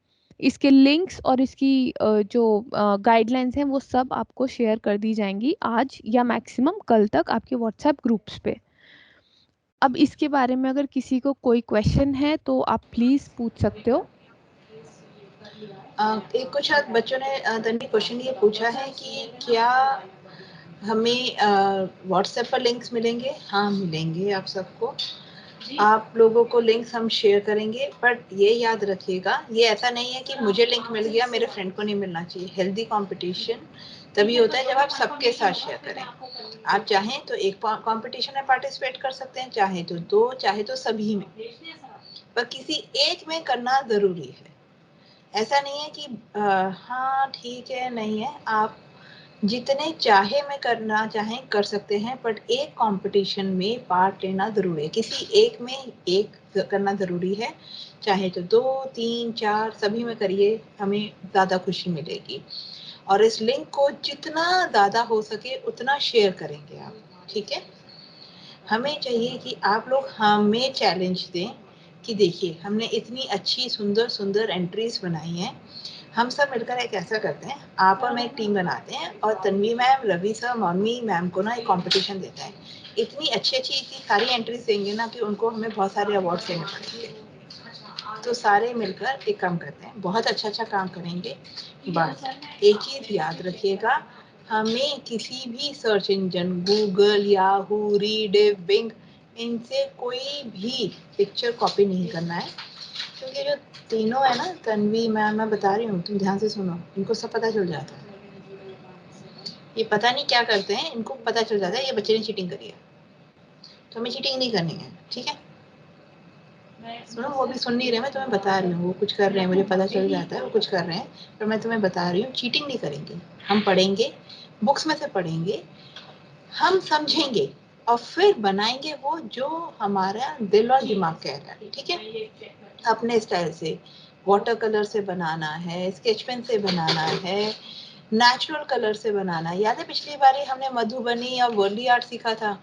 इसके लिंक्स और इसकी जो गाइडलाइंस हैं वो सब आपको शेयर कर दी जाएंगी आज या मैक्सिमम कल तक आपके व्हाट्सएप ग्रुप्स पे। अब इसके बारे में अगर किसी को कोई क्वेश्चन है तो आप प्लीज पूछ सकते हो। एक कुछ बच्चों ने तन्वी क्वेश्चन ये पूछा है कि क्या हमें व्हाट्सएप पर लिंक्स मिलेंगे? हाँ मिलेंगे आप सबको, आप लोगों को लिंक्स हम शेयर करेंगे, बट ये याद रखिएगा ये ऐसा नहीं है कि मुझे लिंक मिल गया मेरे फ्रेंड को नहीं मिलना चाहिए। हेल्दी कंपटीशन तभी होता है जब आप सबके साथ शेयर करें। आप चाहें तो एक कंपटीशन में पार्टिसिपेट कर सकते हैं, चाहे तो 2, चाहे तो सभी में, पर किसी एक में करना जरूरी है। ऐसा नहीं है कि हाँ ठीक है नहीं है, आप जितने चाहे में करना चाहें कर सकते हैं, बट एक कंपटीशन में पार्ट लेना जरूरी है। किसी एक में एक करना जरूरी है, चाहे तो 2, 3, 4 सभी में करिए, हमें ज़्यादा खुशी मिलेगी। और इस लिंक को जितना ज़्यादा हो सके उतना शेयर करेंगे आप, ठीक है? हमें चाहिए कि आप लोग हमें चैलेंज दें कि देखिए हमने इतनी अच्छी सुंदर सुंदर एंट्रीज बनाई हैं, हम सब मिलकर एक ऐसा करते हैं, आप और मैं एक टीम बनाते हैं और तन्वी मैम, रवि सर, मम्मी मैम को ना एक कंपटीशन देते हैं। इतनी अच्छी इतनी सारी एंट्रीज देंगे ना कि उनको हमें बहुत सारे अवार्ड देने पड़ेंगे। तो सारे मिलकर एक काम करते हैं, बहुत अच्छा काम करेंगे। बस एक चीज याद रखिएगा, हमें किसी भी search engine Google, Yahoo, Rediff, Bing, इनसे कोई भी पिक्चर कॉपी नहीं करना है, क्योंकि जो तीनों है ना, तन्वी मैम मैं बता रही हूँ, तुम ध्यान से सुनो, इनको सब पता चल जाता है। ये पता नहीं क्या करते हैं, इनको पता चल जाता है ये बच्चे ने चीटिंग करी है, तो हमें चीटिंग नहीं करनी है, ठीक है? सुनो, वो भी सुन नहीं रहे, मैं तुम्हें बता रही हूँ, वो कुछ कर रहे हैं, मुझे पता चल जाता है वो कुछ कर रहे हैं, पर मैं तुम्हें बता रही हूँ चीटिंग नहीं करेंगे। हम पढ़ेंगे, बुक्स में से पढ़ेंगे, हम समझेंगे और फिर बनाएंगे वो जो हमारा दिल और दिमाग कह रहा है, ठीक है? अपने स्टाइल से, वाटर कलर से बनाना है, स्केच पेन से बनाना है, नेचुरल कलर से बनाना है। याद है पिछली बार हमने मधुबनी या वर्ली आर्ट सीखा था,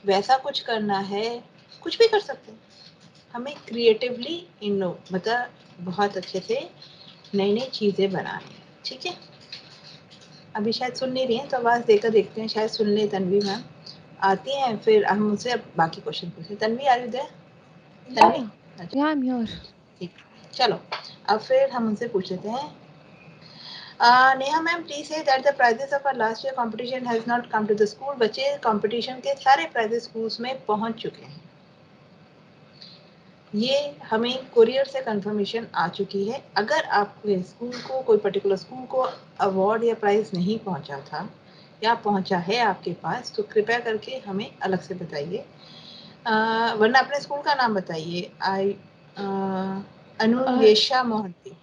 वैसा कुछ करना है, कुछ भी कर सकते हैं। हमें क्रिएटिवली मतलब बहुत अच्छे से नई नई चीजें बनानी है, ठीक है? अभी शायद सुन नहीं रही हैं, तो आवाज देकर देखते हैं, शायद सुन ले तन्वी मैम। आती हैं फिर हम उनसे बाकी क्वेश्चन पूछे। Tanvi are you there? Tanvi, या आई एम हियर। ठीक, चलो अब फिर हम उनसे पूछ लेते हैं। Neha ma'am, please say that the prizes of our last year competition has not come to the school. बच्चे कंपटीशन के सारे प्राइजेस स्कूल्स में पहुंच चुके हैं, ये हमें कुरियर से कंफर्मेशन आ चुकी है। अगर आपके स्कूल को, कोई पर्टिकुलर स्कूल को अवार्ड या प्राइज नहीं पहुंचा था या पहुंचा है आपके पास, तो कृपया करके हमें अलग से बताइए, वरना अपने स्कूल का नाम बताइए। Anuyesha Mohanty.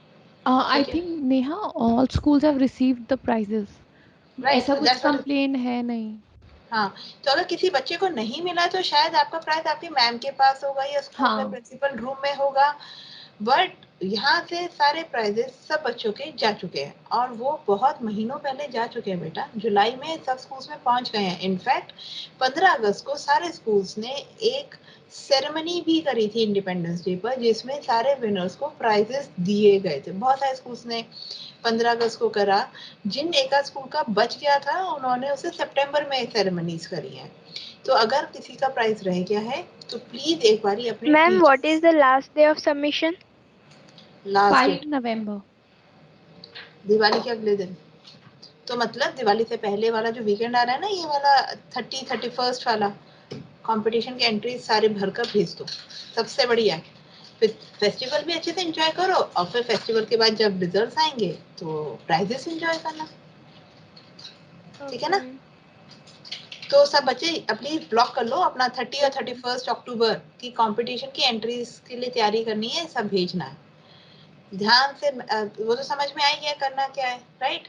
I think Neha all schools have received the prizes, right, ऐसा सो कुछ दैट्स व्हाट। कंप्लेन है नहीं। हाँ, तो अगर किसी बच्चे को नहीं मिला तो शायद आपका प्राइज आपकी मैम के पास होगा या स्कूल में हाँ प्रिंसिपल रूम में होगा, बट यहाँ से सारे प्राइजेस सब बच्चों के जा चुके हैं और वो बहुत महीनों पहले जा चुके हैं बेटा। जुलाई में सब स्कूल्स में पहुंच गए हैं। इनफैक्ट 15 अगस्त को सारे स्कूल्स ने एक सेरेमनी भी करी थी इंडिपेंडेंस डे पर, जिसमें सारे विनर्स को प्राइजेस दिए गए थे। बहुत सारे स्कूल्स ने 15 अगस्त को करा, जिन एका स्कूल का बच गया था उन्होंने उसे सितंबर में सेरेमनीज करी हैं। तो अगर किसी का प्राइज रह गया है तो प्लीज एक बारी अपने Ma'am, what is teachers. the last day of submission? Last 5 date नवंबर। दिवाली के अगले दिन, तो मतलब दिवाली से पहले वाला जो वीकेंड आ रहा है ना, ये वाला 31 वाला, कंपटीशन के एंट्रीज सारे भरकर भेज दो, सबसे बढ़िया है। फिर फेस्टिवल भी अच्छे से एंजॉय करो और फिर फेस्टिवल के बाद जब रिजल्ट्स आएंगे तो प्राइजेस एंजॉय करना, ठीक है Okay, ना? ma'am. तो सब बच्चे अपनी ब्लॉक कर लो अपना 30 और 31 अक्टूबर की कंपटीशन की एंट्रीज के लिए तैयारी करनी है, सब भेजना है। ध्यान से वो तो समझ में आ ही गया करना क्या है, राइट?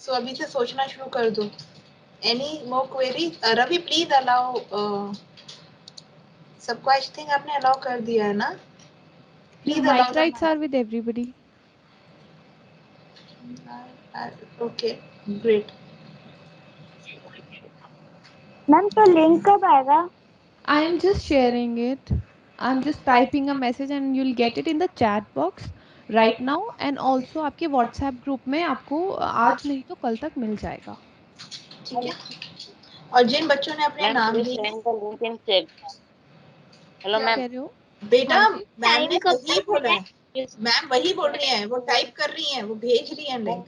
सो अभी से सोचना शुरू कर दो। Any more query? Ravi please allow, सबको आई थिंक आपने अलाउ कर दिया है ना? Please Mic allow rights are with everybody. Okay great. Ma'am तो लिंक कब आएगा? I am just sharing it. I'm just typing a message and you'll get it in the chat box right now, and also आपके WhatsApp group में आपको आज नहीं तो कल तक मिल जाएगा। ठीक है, और जिन बच्चों ने अपने Ma'am, नाम please दिए, send the link in chat. Hello, क्या ma'am. कह रहे हो? बेटा हाँ जी। मैम टाइम ने कब वही तक बोला है? है, मैम वही बोल रही हैं, वो टाइप कर रही हैं, वो भेज रही हैं लिंक,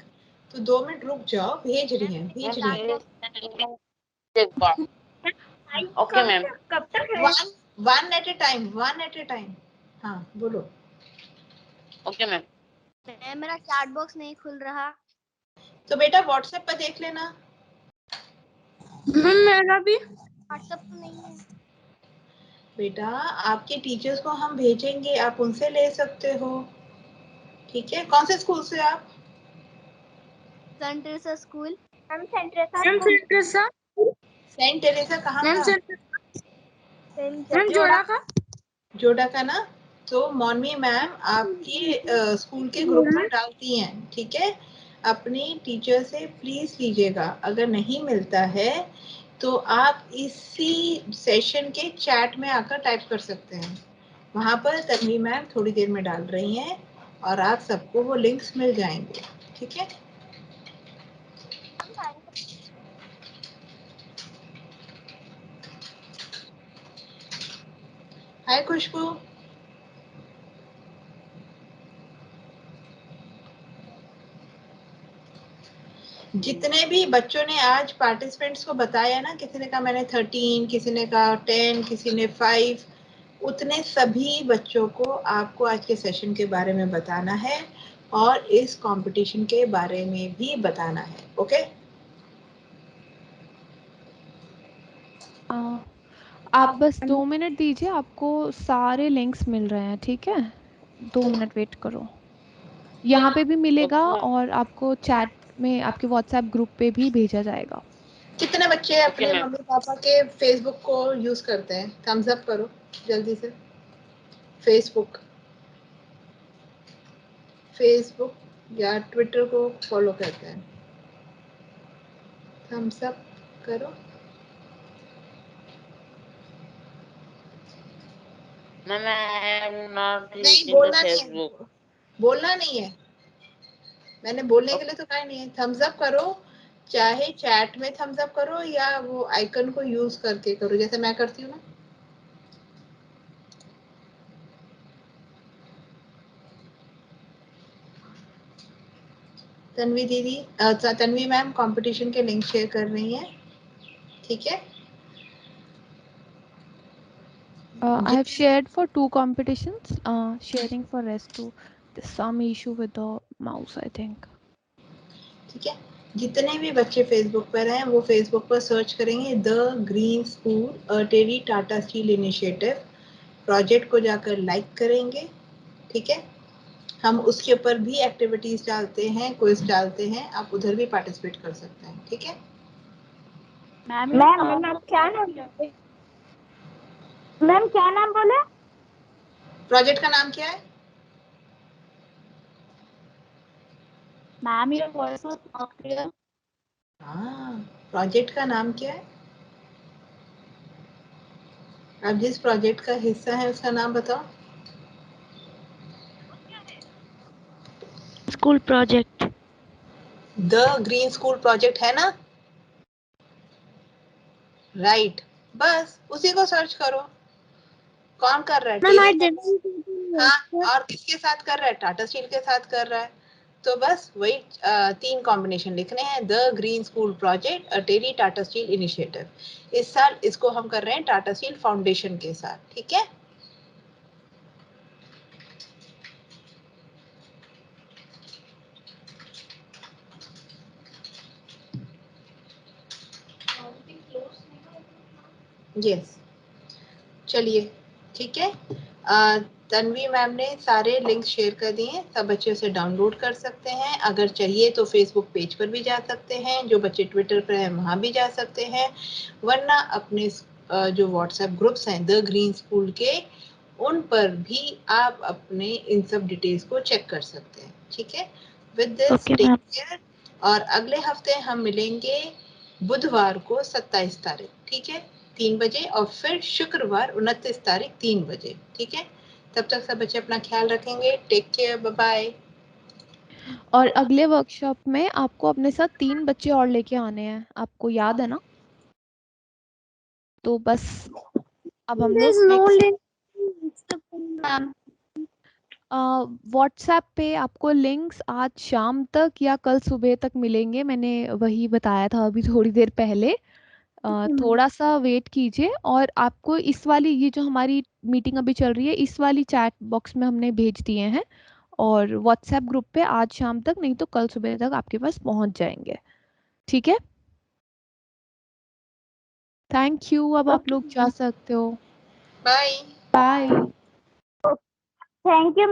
तो 2 मिनट रुक जाओ, भेज रही हैं, भेज Ma'am, रही हैं। please send the link in chat box. Okay, ma'am. कब तक है? One at a time, one at a time. हाँ बोलो। Okay, ma'am. मेरा चैट बॉक्स नहीं खुल रहा। तो बेटा व्हाट्सएप पर देख लेना। मेरा भी व्हाट्सएप तो नहीं है। बेटा आपके टीचर्स को हम भेजेंगे, आप उनसे ले सकते हो, ठीक है? कौन से स्कूल से आप? Saint Teresa school. Ma'am Saint Teresa. Saint Teresa कहाँ का? मैम जोड़ा का। जोड़ा का ना? तो मौनवी मैम आपकी स्कूल के ग्रुप में डालती हैं, ठीक है? अपनी टीचर से प्लीज लीजिएगा, अगर नहीं मिलता है तो आप इसी सेशन के चैट में आकर टाइप कर सकते हैं। वहां पर तन्वी मैम थोड़ी देर में डाल रही हैं और आप सबको वो लिंक्स मिल जाएंगे, ठीक है? हाय खुशबू। जितने भी बच्चों ने आज पार्टिसिपेंट्स को बताया ना, किसी ने कहा मैंने 13, किसी ने कहा 10, किसी ने 5, उतने सभी बच्चों को आपको आज के सेशन के बारे में बताना है और इस कंपटीशन के बारे में भी बताना है, ओके? आप बस 2 मिनट दीजिए, आपको सारे लिंक्स मिल रहे हैं, ठीक है? 2 मिनट वेट करो। यहाँ पे भी मिलेगा Okay, ma'am. और आपको चैट में आपके व्हाट्सएप ग्रुप पे भी भेजा जाएगा। कितने बच्चे अपने Okay, ma'am. मम्मी पापा के फेसबुक को यूज करते हैं? थम्स अप करो जल्दी से। फेसबुक या ट्विटर को फॉलो करते हैं? थम्स अप करो। Ma'am, I am not नहीं using the बोलना नहीं Facebook. है, बोलना नहीं है, मैंने बोलने के Okay, लिए तो कहा नहीं है। थम्स अप करो, चाहे चैट में थम्स अप करो या वो आइकन को यूज करके करो, जैसे मैं करती हूँ ना। तन्वी दीदी, तन्वी मैम कंपटीशन के लिंक शेयर कर रही हैं, ठीक है? I have shared for 2 competitions, sharing for rest too. There's some issue with the mouse, I think. ठीक है, जितने भी बच्चे फेसबुक पर हैं वो फेसबुक पर सर्च करेंगे the green school TERI Tata Steel initiative, project को जाकर लाइक करेंगे, ठीक है? हम उसके ऊपर भी एक्टिविटीज डालते हैं, क्विज डालते हैं, आप उधर भी पार्टिसिपेट कर सकते हैं, ठीक है? मैम आप क्या नाम बोले? मैम क्या नाम बोले? प्रोजेक्ट का नाम क्या है? Ma'am your voice was not clear. हाँ, प्रोजेक्ट का नाम क्या है? आप जिस प्रोजेक्ट का हिस्सा है उसका नाम बताओ। School project. The green school project है ना? राइट, बस उसी को सर्च करो। कौन कर रहा है? Ma'am I TERI? डिडंट। हाँ, और किसके साथ कर रहा है? टाटा स्टील के साथ कर रहा है। तो बस वही 3 कॉम्बिनेशन लिखने हैं, the green school project TERI Tata Steel initiative. इस साल इसको हम कर रहे हैं टाटा स्टील फाउंडेशन के साथ, ठीक है? यस, चलिए ठीक है। तन्वी मैम ने सारे लिंक्स शेयर कर दिए हैं, सब बच्चे उसे डाउनलोड कर सकते हैं। अगर चाहिए तो फेसबुक पेज पर भी जा सकते हैं, जो बच्चे ट्विटर पर हैं वहाँ भी जा सकते हैं, वरना अपने जो व्हाट्सएप ग्रुप्स हैं द ग्रीन स्कूल के, उन पर भी आप अपने इन सब डिटेल्स को चेक कर सकते हैं। ठीक है, विद दिस टेक केयर, और अगले हफ्ते हम मिलेंगे बुधवार को 27 तारीख, ठीक है, 3 बजे, और फिर शुक्रवार 29 तारीख 3 बजे। ठीक है, तब तक सब बच्चे अपना ख्याल रखेंगे। Take care, bye bye. और अगले वर्कशॉप में आपको अपने साथ 3 बच्चे और लेके आने हैं, आपको याद है ना? तो बस अब हम लोग व्हाट्सएप पे आपको लिंक्स आज शाम तक या कल सुबह तक मिलेंगे। मैंने वही बताया था अभी थोड़ी देर पहले। थोड़ा सा वेट कीजिए, और आपको इस वाली, ये जो हमारी मीटिंग अभी चल रही है, इस वाली चैट बॉक्स में हमने भेज दिए हैं, और व्हाट्सएप ग्रुप पे आज शाम तक नहीं तो कल सुबह तक आपके पास पहुंच जाएंगे। ठीक है, थैंक यू। अब आप लोग जा सकते हो। Bye bye. Thank you.